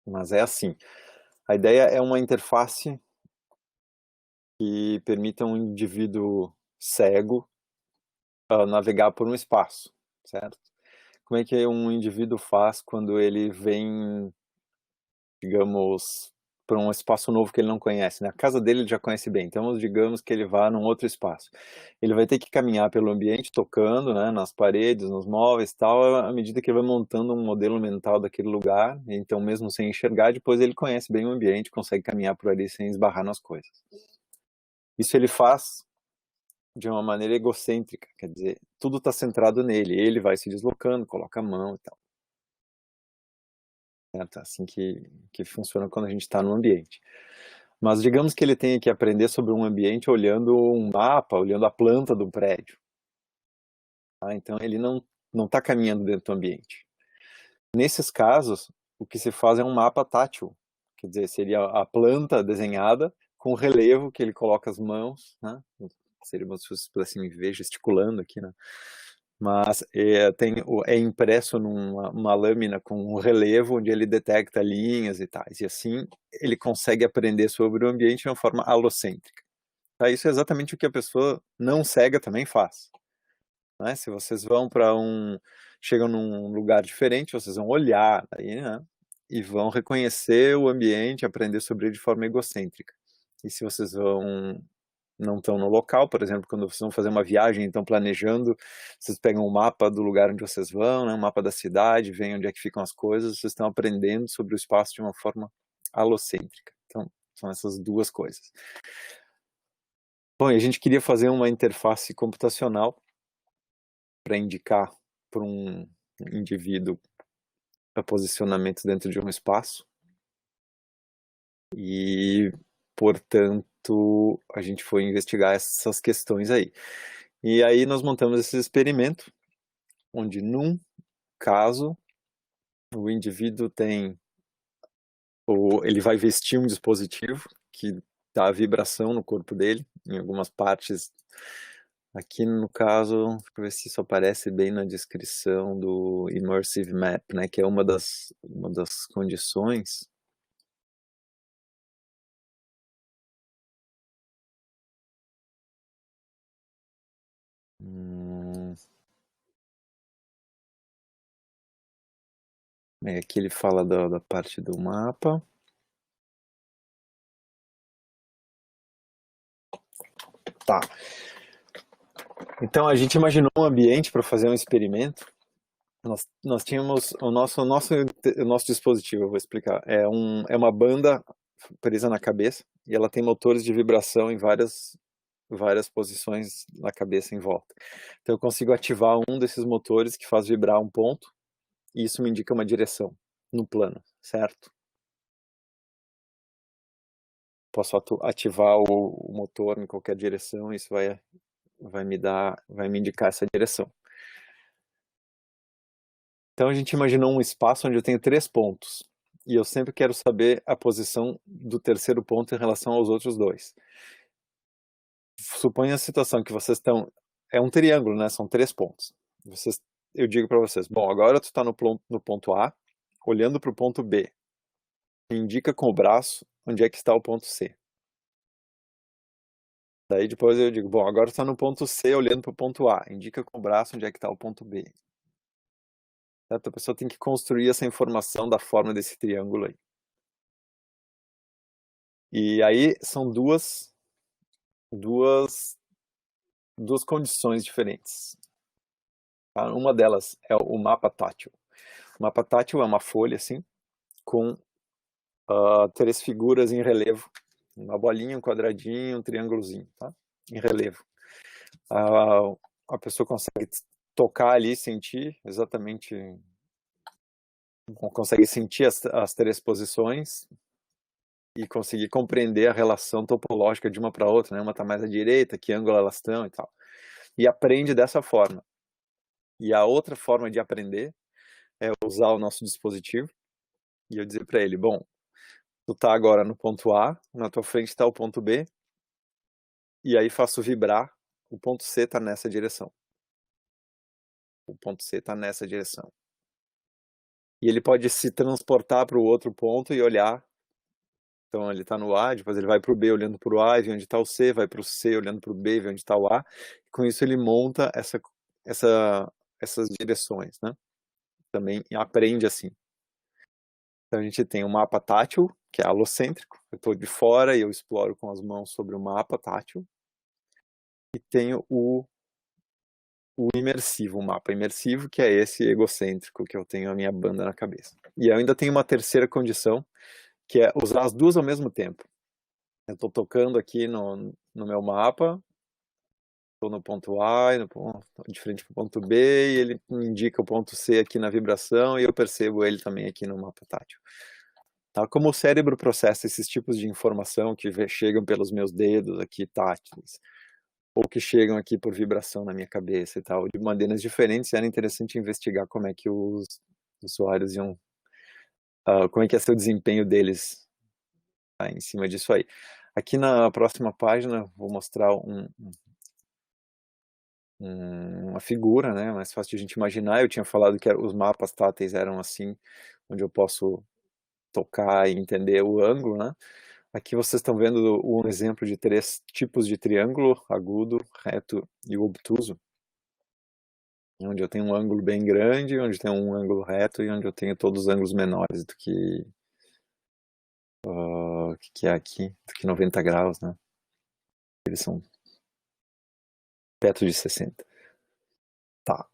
Mas é assim, a ideia é uma interface que permita a um indivíduo cego navegar por um espaço, certo? Como é que um indivíduo faz quando ele vem, digamos, para um espaço novo que ele não conhece, né? A casa dele ele já conhece bem, então digamos que ele vá num outro espaço. Ele vai ter que caminhar pelo ambiente, tocando, né, nas paredes, nos móveis e tal, à medida que ele vai montando um modelo mental daquele lugar, então mesmo sem enxergar, depois ele conhece bem o ambiente, consegue caminhar por ali sem esbarrar nas coisas. Isso ele faz de uma maneira egocêntrica, quer dizer, tudo está centrado nele, ele vai se deslocando, coloca a mão e tal. É assim que funciona quando a gente está no ambiente. Mas digamos que ele tenha que aprender sobre um ambiente olhando um mapa, olhando a planta do prédio. Tá? Então ele não está caminhando dentro do ambiente. Nesses casos, o que se faz é um mapa tátil, quer dizer, seria a planta desenhada com relevo que ele coloca as mãos, né? Seria como se fosse assim, me ver gesticulando aqui, né? Mas é impresso numa lâmina com um relevo onde ele detecta linhas e tais. E assim ele consegue aprender sobre o ambiente de uma forma alocêntrica. Tá? Isso é exatamente o que a pessoa não cega também faz. Né? Se vocês vão para chegam num lugar diferente, vocês vão olhar aí, né? E vão reconhecer o ambiente, aprender sobre ele de forma egocêntrica. E se vocês não estão no local, por exemplo, quando vocês vão fazer uma viagem, estão planejando, vocês pegam um mapa do lugar onde vocês vão, né, um mapa da cidade, veem onde é que ficam as coisas, vocês estão aprendendo sobre o espaço de uma forma alocêntrica. Então, são essas duas coisas. Bom, e a gente queria fazer uma interface computacional para indicar para um indivíduo o posicionamento dentro de um espaço. E, portanto, a gente foi investigar essas questões aí. E aí nós montamos esse experimento, onde num caso o indivíduo ele vai vestir um dispositivo que dá vibração no corpo dele, em algumas partes. Aqui no caso, deixa eu ver se isso aparece bem na descrição do Immersive Map, né, que é uma das condições. Aqui ele fala da parte do mapa. Tá. Então a gente imaginou um ambiente para fazer um experimento. Nós tínhamos o nosso dispositivo, eu vou explicar. É uma banda presa na cabeça e ela tem motores de vibração em várias posições na cabeça em volta. Então eu consigo ativar um desses motores que faz vibrar um ponto e isso me indica uma direção no plano, certo? Posso ativar o motor em qualquer direção e isso vai me indicar essa direção. Então a gente imaginou um espaço onde eu tenho 3 pontos e eu sempre quero saber a posição do terceiro ponto em relação aos outros 2. Suponha a situação que vocês estão, é um triângulo, né? São 3 pontos. Eu digo para vocês, bom, agora tu está no ponto A, olhando para o ponto B. Indica com o braço onde é que está o ponto C. Daí depois eu digo, bom, agora tu está no ponto C, olhando para o ponto A. Indica com o braço onde é que está o ponto B. Certo? A pessoa tem que construir essa informação da forma desse triângulo aí. E aí são duas duas condições diferentes. Tá? Uma delas é o mapa tátil. O mapa tátil é uma folha assim, com 3 figuras em relevo. Uma bolinha, um quadradinho, um triângulozinho, tá? Em relevo. A pessoa consegue tocar ali, sentir exatamente, consegue sentir as 3 posições e conseguir compreender a relação topológica de uma para outra, né? Uma está mais à direita, que ângulo elas estão e tal. E aprende dessa forma. E a outra forma de aprender é usar o nosso dispositivo e eu dizer para ele, bom, tu tá agora no ponto A, na tua frente está o ponto B, e aí faço vibrar, o ponto C está nessa direção. O ponto C está nessa direção. E ele pode se transportar para o outro ponto e olhar. Então ele está no A, depois ele vai para o B olhando para o A, e vê onde está o C, vai para o C olhando para o B, vê onde está o A. E com isso ele monta essas direções, né? Também aprende assim. Então a gente tem o mapa tátil, que é alocêntrico. Eu estou de fora e eu exploro com as mãos sobre o mapa tátil. E tenho o imersivo, o mapa imersivo, que é esse egocêntrico, que eu tenho a minha banda na cabeça. E eu ainda tenho uma terceira condição, que é usar as duas ao mesmo tempo. Eu estou tocando aqui no meu mapa, estou no ponto A, de frente para o ponto B, e ele me indica o ponto C aqui na vibração, e eu percebo ele também aqui no mapa tátil. Tá? Como o cérebro processa esses tipos de informação que chegam pelos meus dedos aqui táteis, ou que chegam aqui por vibração na minha cabeça e tal, de maneiras diferentes, era interessante investigar como é que os usuários iam, como é que ia ser o desempenho deles, tá, em cima disso aí. Aqui na próxima página vou mostrar uma figura, né, mais fácil de a gente imaginar. Eu tinha falado que os mapas táteis eram assim, onde eu posso tocar e entender o ângulo, né? Aqui vocês estão vendo um exemplo de 3 tipos de triângulo, agudo, reto e obtuso, onde eu tenho um ângulo bem grande, onde tem um ângulo reto e onde eu tenho todos os ângulos menores do que é aqui, do que 90 graus, né? Eles são perto de 60. Tá.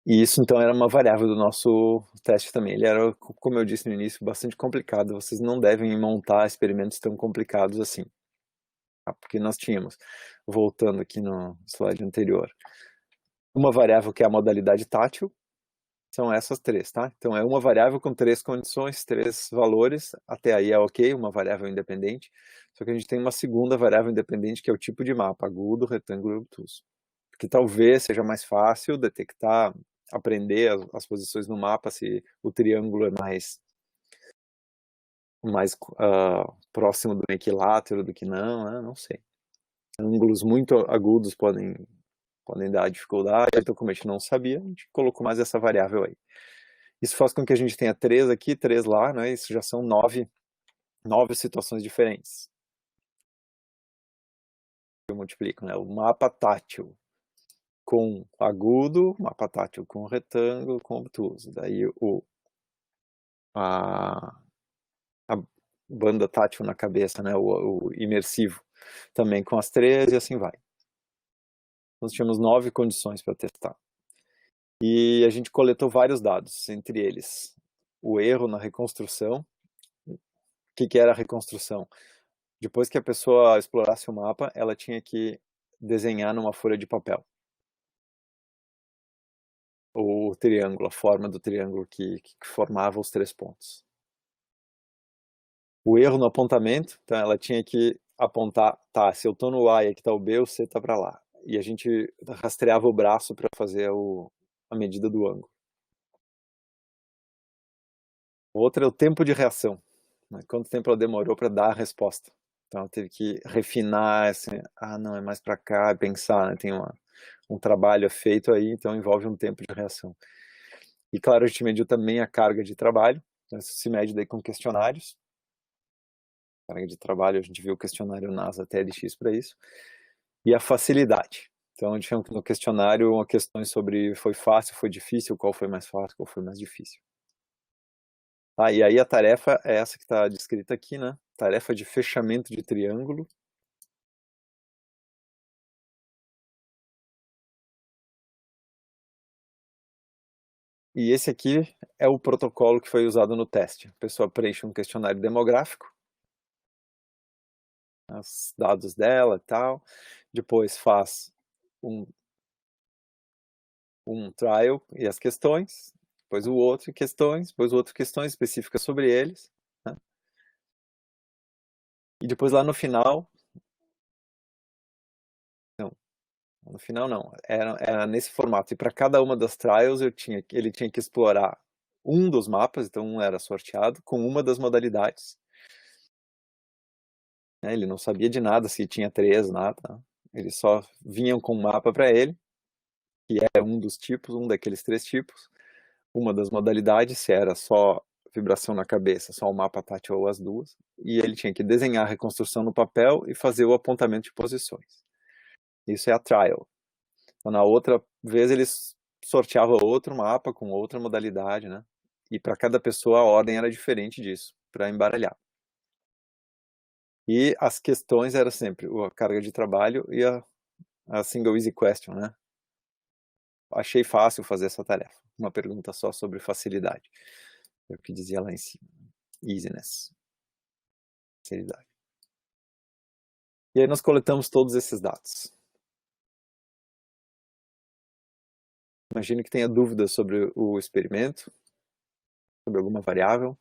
E isso então era uma variável do nosso teste também. Ele era, como eu disse no início, bastante complicado. Vocês não devem montar experimentos tão complicados assim. Tá? Porque nós tínhamos, voltando aqui no slide anterior, uma variável que é a modalidade tátil. São essas 3, tá? Então é uma variável com 3 condições, 3 valores, até aí é ok, uma variável independente. Só que a gente tem uma segunda variável independente que é o tipo de mapa, agudo, retângulo e obtuso. Que talvez seja mais fácil detectar, aprender as posições no mapa, se o triângulo é mais próximo do equilátero do que não, né? Não sei. Ângulos muito agudos podem dar dificuldade, então como a gente não sabia, a gente colocou mais essa variável aí. Isso faz com que a gente tenha 3 aqui, 3 lá, né? Isso já são 9 situações diferentes. Eu multiplico, né? O mapa tátil com agudo, mapa tátil com retângulo, com obtuso. Daí a banda tátil na cabeça, né? O imersivo também com as 3 e assim vai. Nós tínhamos 9 condições para testar. E a gente coletou vários dados, entre eles o erro na reconstrução. O que era a reconstrução? Depois que a pessoa explorasse o mapa, ela tinha que desenhar numa folha de papel o triângulo, a forma do triângulo que formava os 3 pontos. O erro no apontamento, então ela tinha que apontar, tá, se eu estou no A e aqui está o B, o C está para lá. E a gente rastreava o braço para fazer a medida do ângulo. Outra é o tempo de reação, né? Quanto tempo ela demorou para dar a resposta. Então ela teve que refinar, assim, não, é mais para cá, pensar, né? Tem um trabalho feito aí, então envolve um tempo de reação. E claro, a gente mediu também a carga de trabalho, então isso se mede daí com questionários. Carga de trabalho, a gente viu o questionário NASA TLX para isso. E a facilidade. Então a gente viu no questionário questões sobre foi fácil, foi difícil, qual foi mais fácil, qual foi mais difícil. E aí a tarefa é essa que está descrita aqui, né? Tarefa de fechamento de triângulo. E esse aqui é o protocolo que foi usado no teste. A pessoa preenche um questionário demográfico, os dados dela e tal, depois faz um trial e as questões, depois o outro questões, depois o outro questões específicas sobre eles, né? E depois lá no final, no final não, era nesse formato. E para cada uma das trials ele tinha que explorar um dos mapas, então um era sorteado com uma das modalidades. Né? Ele não sabia de nada, se tinha três, nada. Eles só vinham com um mapa para ele, que é um dos tipos, um daqueles três tipos. Uma das modalidades, se era só vibração na cabeça, só o mapa tátil ou as duas. E ele tinha que desenhar a reconstrução no papel e fazer o apontamento de posições. Isso é a trial. Então, na outra vez eles sorteavam outro mapa com outra modalidade, né? E para cada pessoa a ordem era diferente disso, para embaralhar. E as questões eram sempre a carga de trabalho e a single easy question, né? Achei fácil fazer essa tarefa. Uma pergunta só sobre facilidade. É o que dizia lá em cima. Easiness. Facilidade. E aí nós coletamos todos esses dados. Imagine que tenha dúvidas sobre o experimento, sobre alguma variável.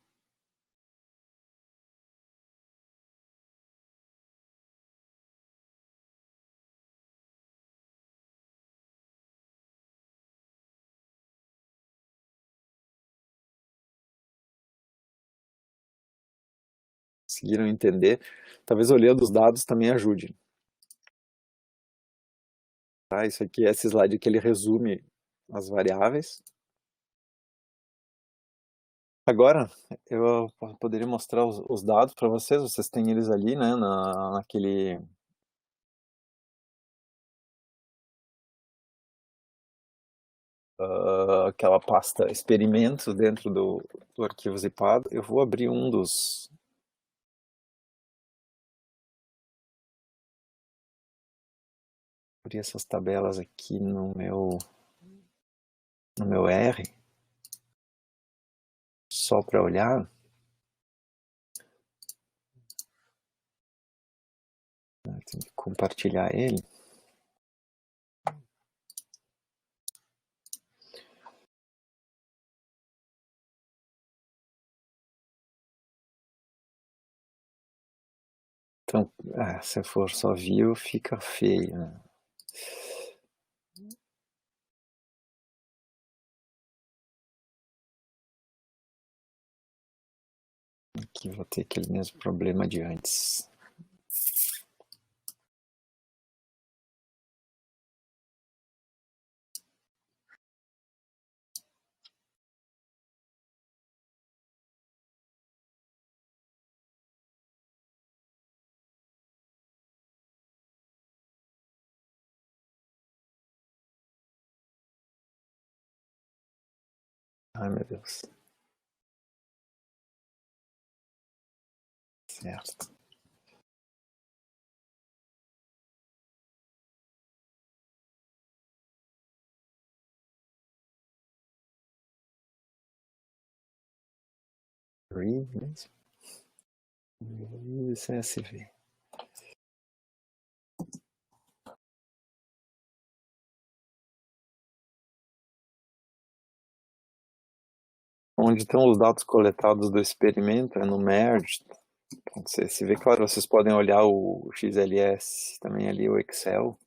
Conseguiram entender? Talvez olhando os dados também ajude. Tá? Isso aqui é esse slide que ele resume as variáveis. Agora, eu poderia mostrar os dados para vocês têm eles ali, né, naquele... aquela pasta experimentos dentro do arquivo zipado. Eu vou abrir um dos... Abrir essas tabelas aqui no meu R, só para olhar. Tem que compartilhar ele. Então, se for só view, fica feio, né? Aqui vou ter aquele mesmo problema de antes. Ai, meu Deus. Certo. Read mesmo? CSV. Onde estão os dados coletados do experimento, é no merge. Você vê, claro, vocês podem olhar o XLS, também ali o Excel.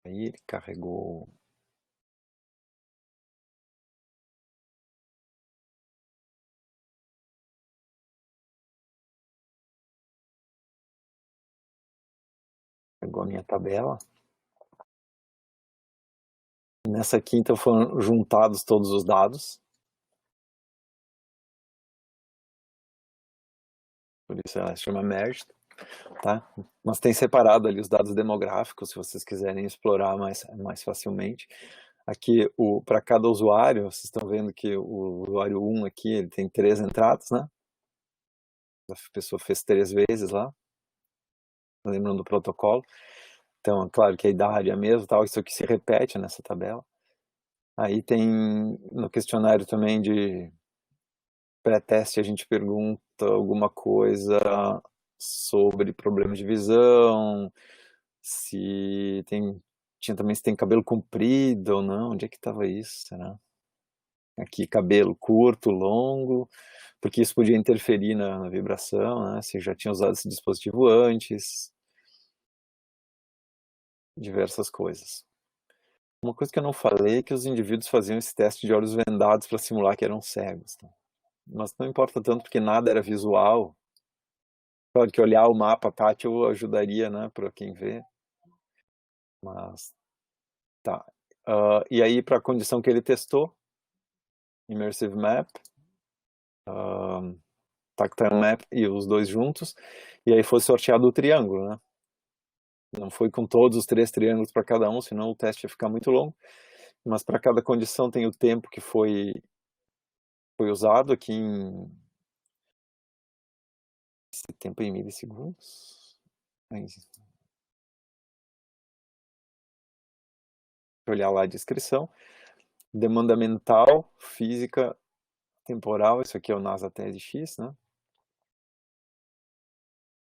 Aí ele carregou. Pegou a minha tabela. Nessa aqui, então, foram juntados todos os dados. Por isso ela se chama merged, tá? Mas tem separado ali os dados demográficos, se vocês quiserem explorar mais facilmente. Aqui, para cada usuário, vocês estão vendo que o usuário 1 aqui, ele tem 3 entradas, né? A pessoa fez 3 vezes lá. lembrando do protocolo. Então, é claro que a idade é a mesma, tal, isso aqui se repete nessa tabela. Aí tem no questionário também de pré-teste, a gente pergunta alguma coisa sobre problemas de visão, se tem, tinha também se tem cabelo comprido ou não, onde é que estava isso, será? Aqui, cabelo curto, longo, porque isso podia interferir na vibração, né? Se já tinha usado esse dispositivo antes, diversas coisas. Uma coisa que eu não falei é que os indivíduos faziam esse teste de olhos vendados para simular que eram cegos, tá? Mas não importa tanto porque nada era visual. Claro que olhar o mapa tátil ajudaria, né, para quem vê, mas tá. E aí, para a condição que ele testou, Immersive Map, Tactile Map e os dois juntos, e aí foi sorteado o triângulo, né? Não foi com todos os 3 triângulos para cada um, senão o teste ia ficar muito longo, mas para cada condição tem o tempo que foi usado aqui em... Esse tempo é em milissegundos? Olhar lá a descrição. Demanda mental, física, temporal, isso aqui é o NASA Tese X, né?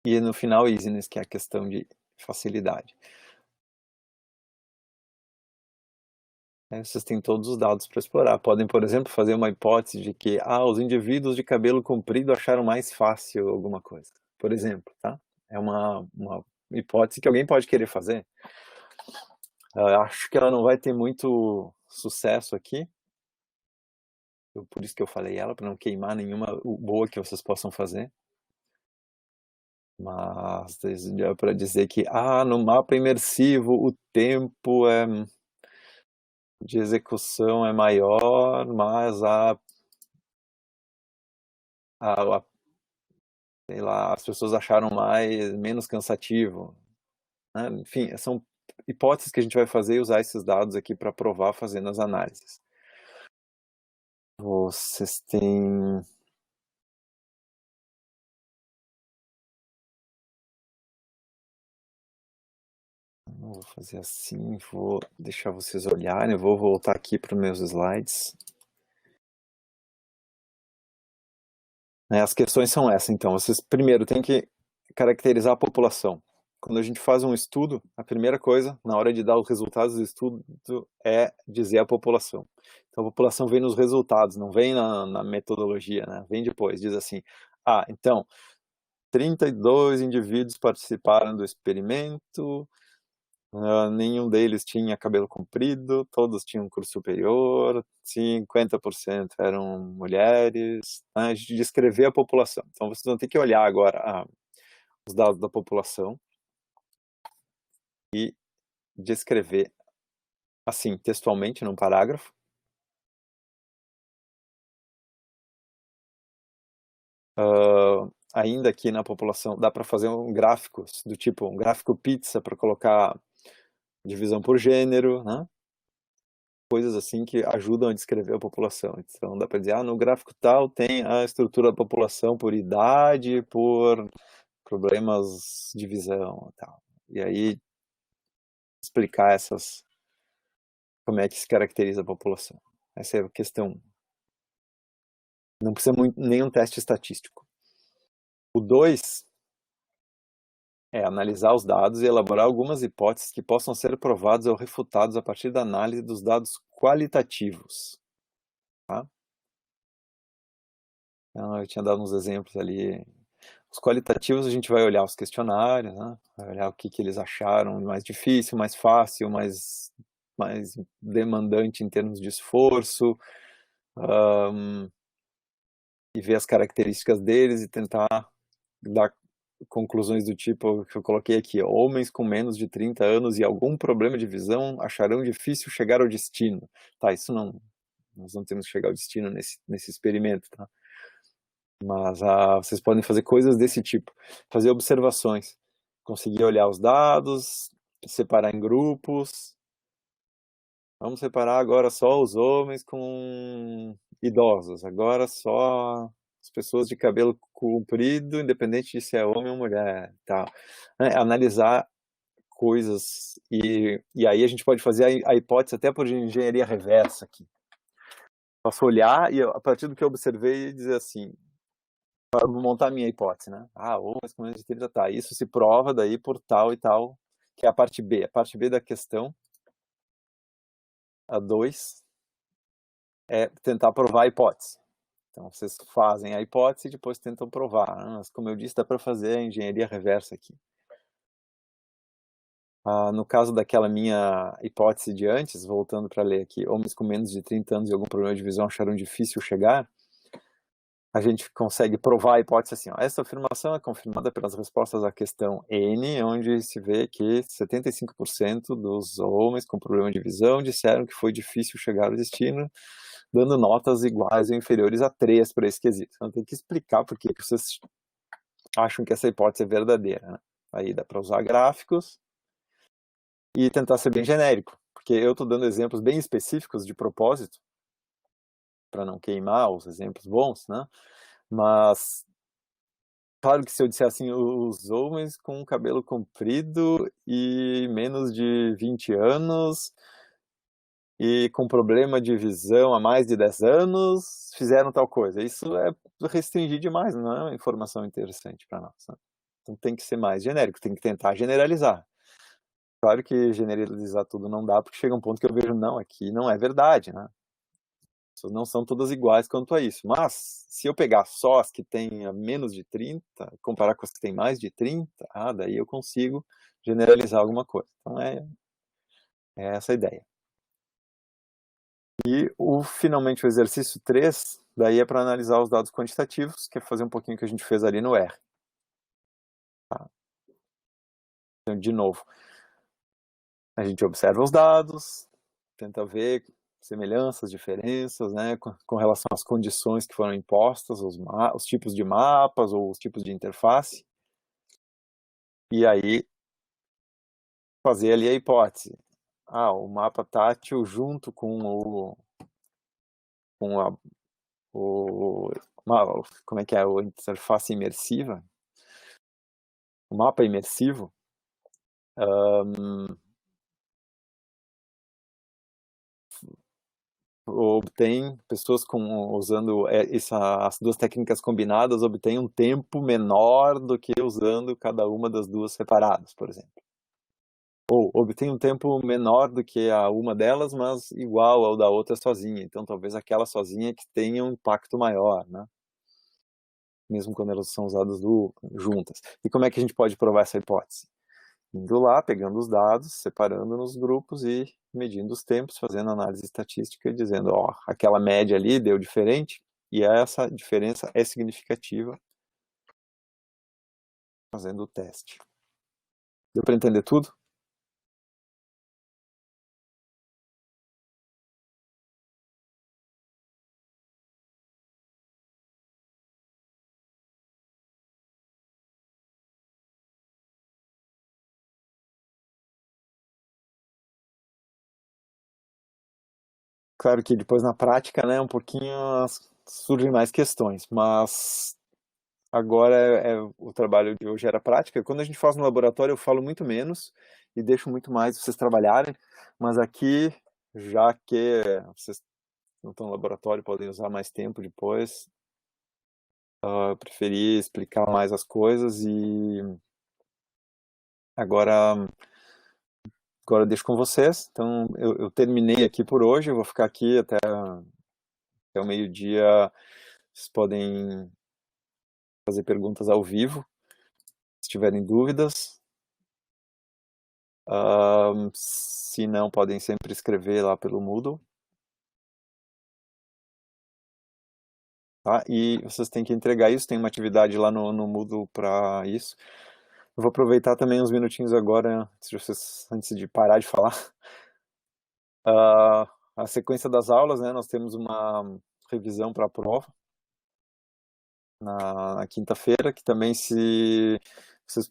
E no final, easiness, que é a questão de facilidade. Aí vocês têm todos os dados para explorar. Podem, por exemplo, fazer uma hipótese de que os indivíduos de cabelo comprido acharam mais fácil alguma coisa. Por exemplo, tá? É uma hipótese que alguém pode querer fazer. Acho que ela não vai ter muito sucesso aqui. Por isso que eu falei ela, para não queimar nenhuma boa que vocês possam fazer. Mas é para dizer que no mapa imersivo o tempo de execução é maior, mas sei lá, as pessoas acharam menos cansativo, né? Enfim, são hipóteses que a gente vai fazer e usar esses dados aqui para provar fazendo as análises. Vocês têm... Não vou fazer assim, vou deixar vocês olharem, eu vou voltar aqui para os meus slides. As questões são essas, então. Vocês primeiro têm que caracterizar a população. Quando a gente faz um estudo, a primeira coisa, na hora de dar os resultados do estudo, é dizer a população. Então, a população vem nos resultados, não vem na metodologia, né? Vem depois, diz assim, então, 32 indivíduos participaram do experimento, nenhum deles tinha cabelo comprido, todos tinham curso superior, 50% eram mulheres, né? A gente descrever a população. Então, vocês vão ter que olhar agora os dados da população e descrever, assim, textualmente, num parágrafo. Ainda aqui na população, dá para fazer um gráfico, do tipo, um gráfico pizza para colocar divisão por gênero, né? Coisas assim que ajudam a descrever a população. Então, dá para dizer, no gráfico tal tem a estrutura da população por idade, por problemas de visão e tal. E aí, explicar como é que se caracteriza a população. Essa é a questão 1. Não precisa nenhum teste estatístico. O 2 é analisar os dados e elaborar algumas hipóteses que possam ser provadas ou refutadas a partir da análise dos dados qualitativos. Tá? Então, eu tinha dado uns exemplos ali. Os qualitativos a gente vai olhar os questionários, né? Vai olhar o que eles acharam mais difícil, mais fácil, mais demandante em termos de esforço, e ver as características deles e tentar dar conclusões do tipo que eu coloquei aqui: homens com menos de 30 anos e algum problema de visão acharão difícil chegar ao destino. Tá, isso não, nós não temos que chegar ao destino nesse experimento, tá? Mas vocês podem fazer coisas desse tipo, fazer observações, conseguir olhar os dados, separar em grupos. Vamos separar agora só os homens com idosos, agora só as pessoas de cabelo comprido, independente de se é homem ou mulher, tal. Né? Analisar coisas, e aí a gente pode fazer a hipótese até por engenharia reversa aqui. Posso olhar e a partir do que eu observei dizer assim, para montar a minha hipótese, né? Homens com menos de 30, tá. Isso se prova daí por tal e tal, que é a parte B. A parte B da questão, a 2, é tentar provar a hipótese. Então, vocês fazem a hipótese e depois tentam provar. Mas, como eu disse, dá para fazer a engenharia reversa aqui. No caso daquela minha hipótese de antes, voltando para ler aqui, homens com menos de 30 anos e algum problema de visão acharam difícil chegar, a gente consegue provar a hipótese assim, essa afirmação é confirmada pelas respostas à questão N, onde se vê que 75% dos homens com problema de visão disseram que foi difícil chegar ao destino, dando notas iguais ou inferiores a 3 para esse quesito. Então tem que explicar por que vocês acham que essa hipótese é verdadeira, né? Aí dá para usar gráficos e tentar ser bem genérico, porque eu estou dando exemplos bem específicos de propósito, para não queimar os exemplos bons, né? Mas, claro que se eu disser assim, os homens com cabelo comprido e menos de 20 anos e com problema de visão há mais de 10 anos fizeram tal coisa. Isso é restringir demais, não é uma informação interessante para nós, né? Então tem que ser mais genérico, tem que tentar generalizar. Claro que generalizar tudo não dá, porque chega um ponto que eu vejo, não, aqui não é verdade, né? Não são todas iguais quanto a isso. Mas, se eu pegar só as que têm menos de 30, comparar com as que têm mais de 30, daí eu consigo generalizar alguma coisa. Então, é essa a ideia. E, finalmente, o exercício 3, daí é para analisar os dados quantitativos, que é fazer um pouquinho o que a gente fez ali no R. Tá? Então, de novo, a gente observa os dados, tenta ver semelhanças, diferenças, né, com relação às condições que foram impostas, os tipos de mapas ou os tipos de interface, e aí fazer ali a hipótese. O mapa tátil junto com como é que é, a interface imersiva, o mapa imersivo, obtém, pessoas usando as duas técnicas combinadas, obtêm um tempo menor do que usando cada uma das duas separadas, por exemplo. Ou obtém um tempo menor do que a uma delas, mas igual ao da outra sozinha. Então, talvez aquela sozinha que tenha um impacto maior, né? Mesmo quando elas são usadas juntas. E como é que a gente pode provar essa hipótese? Indo lá, pegando os dados, separando nos grupos e medindo os tempos, fazendo análise estatística e dizendo, aquela média ali deu diferente e essa diferença é significativa, fazendo o teste. Deu para entender tudo? Claro que depois na prática, né, um pouquinho surgem mais questões, mas agora o trabalho de hoje era prática. Quando a gente faz no laboratório eu falo muito menos e deixo muito mais vocês trabalharem, mas aqui, já que vocês não estão no laboratório, podem usar mais tempo depois, eu preferi explicar mais as coisas e agora eu deixo com vocês. Então eu terminei aqui por hoje, eu vou ficar aqui até o meio-dia. Vocês podem fazer perguntas ao vivo, se tiverem dúvidas. Se não, podem sempre escrever lá pelo Moodle. Tá? E vocês têm que entregar isso, tem uma atividade lá no Moodle para isso. Eu vou aproveitar também uns minutinhos agora, antes de parar de falar. A sequência das aulas, né? Nós temos uma revisão para a prova na quinta-feira, que também vocês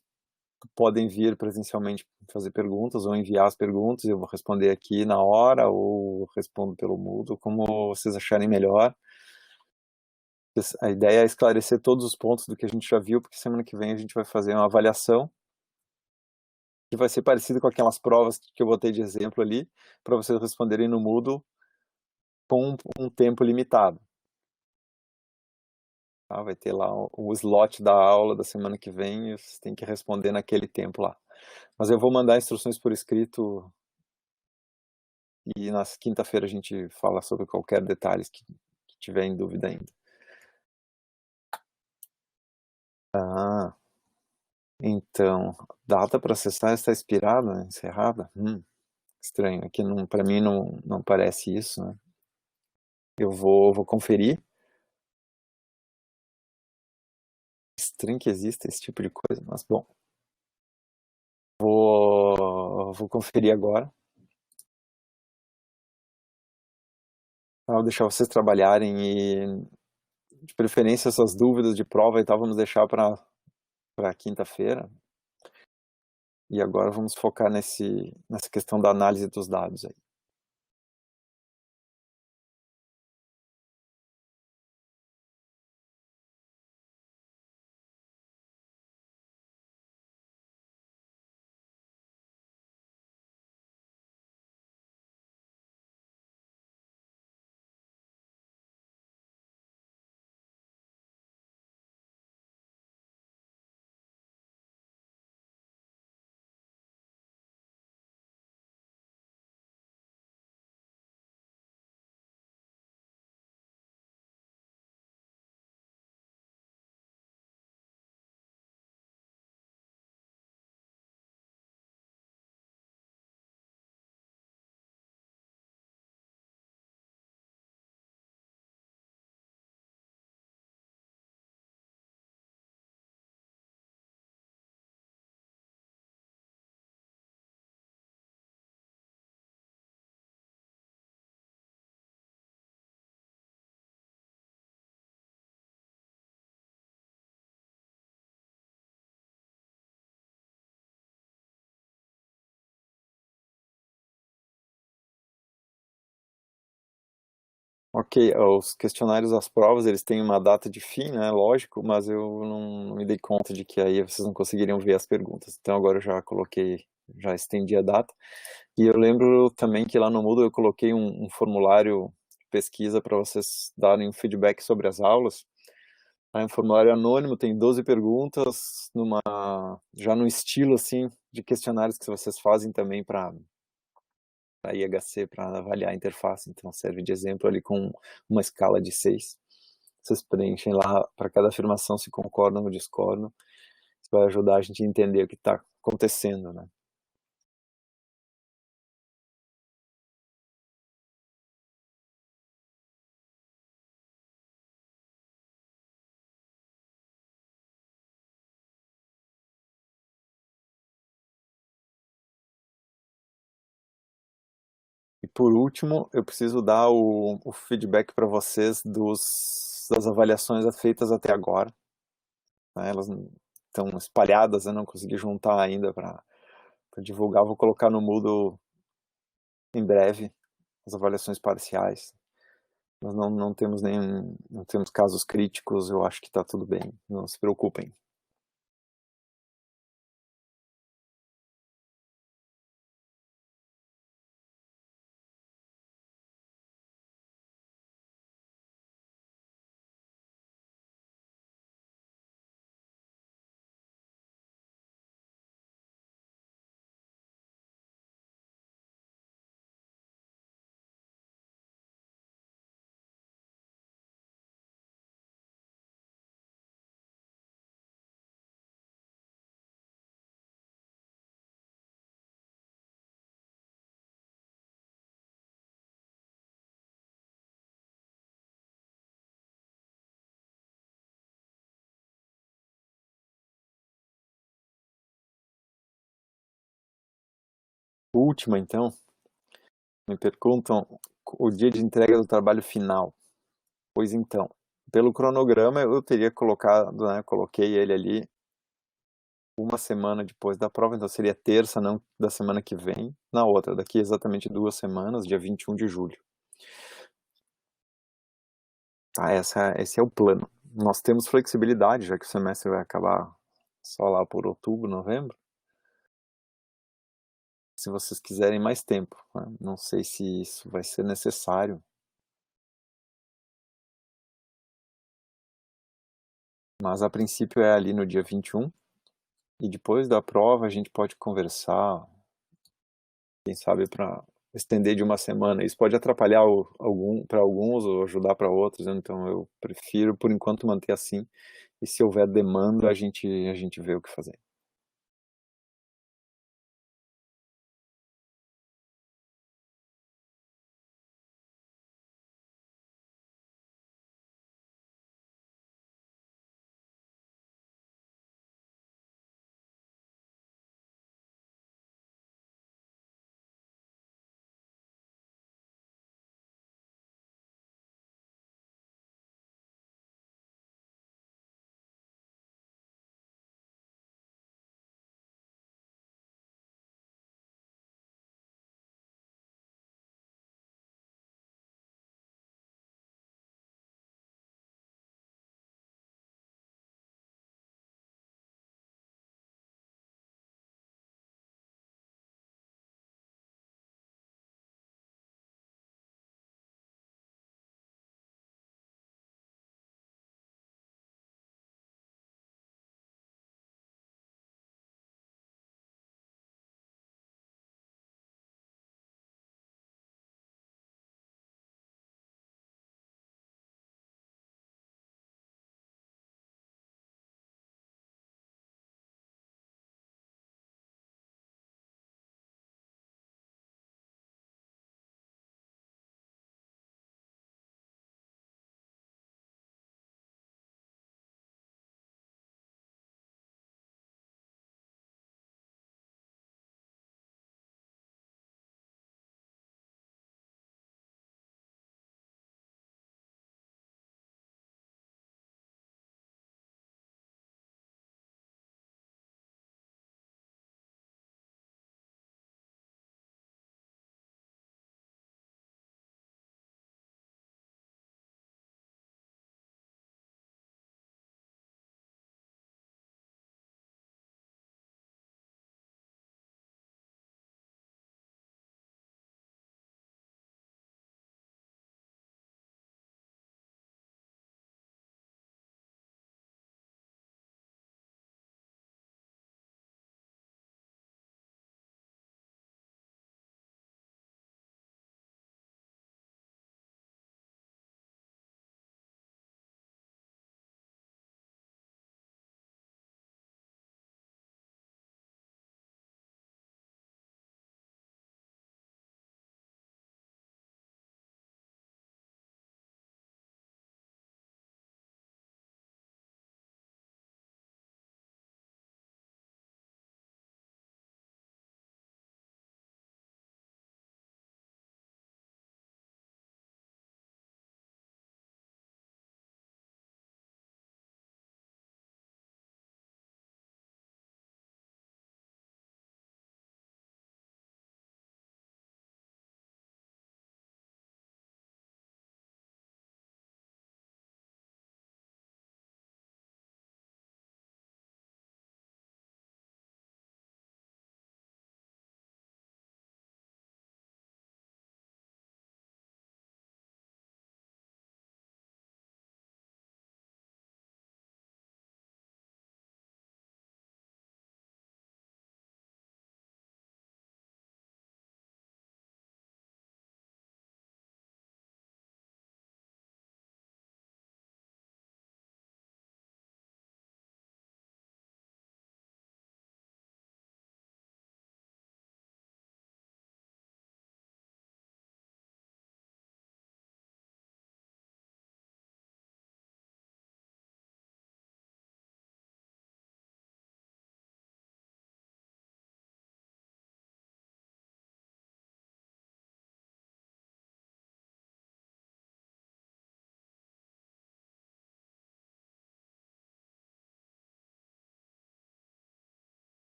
podem vir presencialmente fazer perguntas ou enviar as perguntas, eu vou responder aqui na hora ou respondo pelo Moodle, como vocês acharem melhor. A ideia é esclarecer todos os pontos do que a gente já viu, porque semana que vem a gente vai fazer uma avaliação que vai ser parecida com aquelas provas que eu botei de exemplo ali, para vocês responderem no Moodle com um tempo limitado. Tá? Vai ter lá o slot da aula da semana que vem e vocês têm que responder naquele tempo lá. Mas eu vou mandar instruções por escrito e na quinta-feira a gente fala sobre qualquer detalhe que tiver em dúvida ainda. Ah, então, data para acessar está expirada, né? Encerrada? Estranho, aqui para mim não parece isso, né? Eu vou conferir. Estranho que exista esse tipo de coisa, mas bom. Vou conferir agora. Vou deixar vocês trabalharem e, de preferência, essas dúvidas de prova e tal, vamos deixar para quinta-feira. E agora vamos focar nessa questão da análise dos dados aí. Ok, os questionários das provas, eles têm uma data de fim, né? Lógico, mas eu não me dei conta de que aí vocês não conseguiriam ver as perguntas. Então agora eu já coloquei, já estendi a data. E eu lembro também que lá no Moodle eu coloquei um formulário de pesquisa para vocês darem um feedback sobre as aulas. É um formulário anônimo, tem 12 perguntas, já no estilo assim de questionários que vocês fazem também para IHC, para avaliar a interface. Então serve de exemplo ali com uma escala de 6. Vocês preenchem lá para cada afirmação se concordam ou discordam. Isso vai ajudar a gente a entender o que está acontecendo, né? E por último, eu preciso dar o feedback para vocês das avaliações feitas até agora. Né? Elas estão espalhadas, eu não consegui juntar ainda para divulgar. Vou colocar no Moodle em breve as avaliações parciais. Nós não temos não temos casos críticos, eu acho que está tudo bem, não se preocupem. Última, então, me perguntam o dia de entrega do trabalho final. Pois então, pelo cronograma eu teria colocado, né, coloquei ele ali uma semana depois da prova, então seria terça, não da semana que vem, na outra, daqui exatamente 2 semanas, dia 21 de julho. Tá, esse é o plano. Nós temos flexibilidade, já que o semestre vai acabar só lá por outubro, novembro. Se vocês quiserem mais tempo, né? Não sei se isso vai ser necessário, mas a princípio é ali no dia 21, e depois da prova a gente pode conversar, quem sabe para estender de uma semana. Isso pode atrapalhar para alguns ou ajudar para outros, né? Então eu prefiro por enquanto manter assim, e se houver demanda a gente vê o que fazer.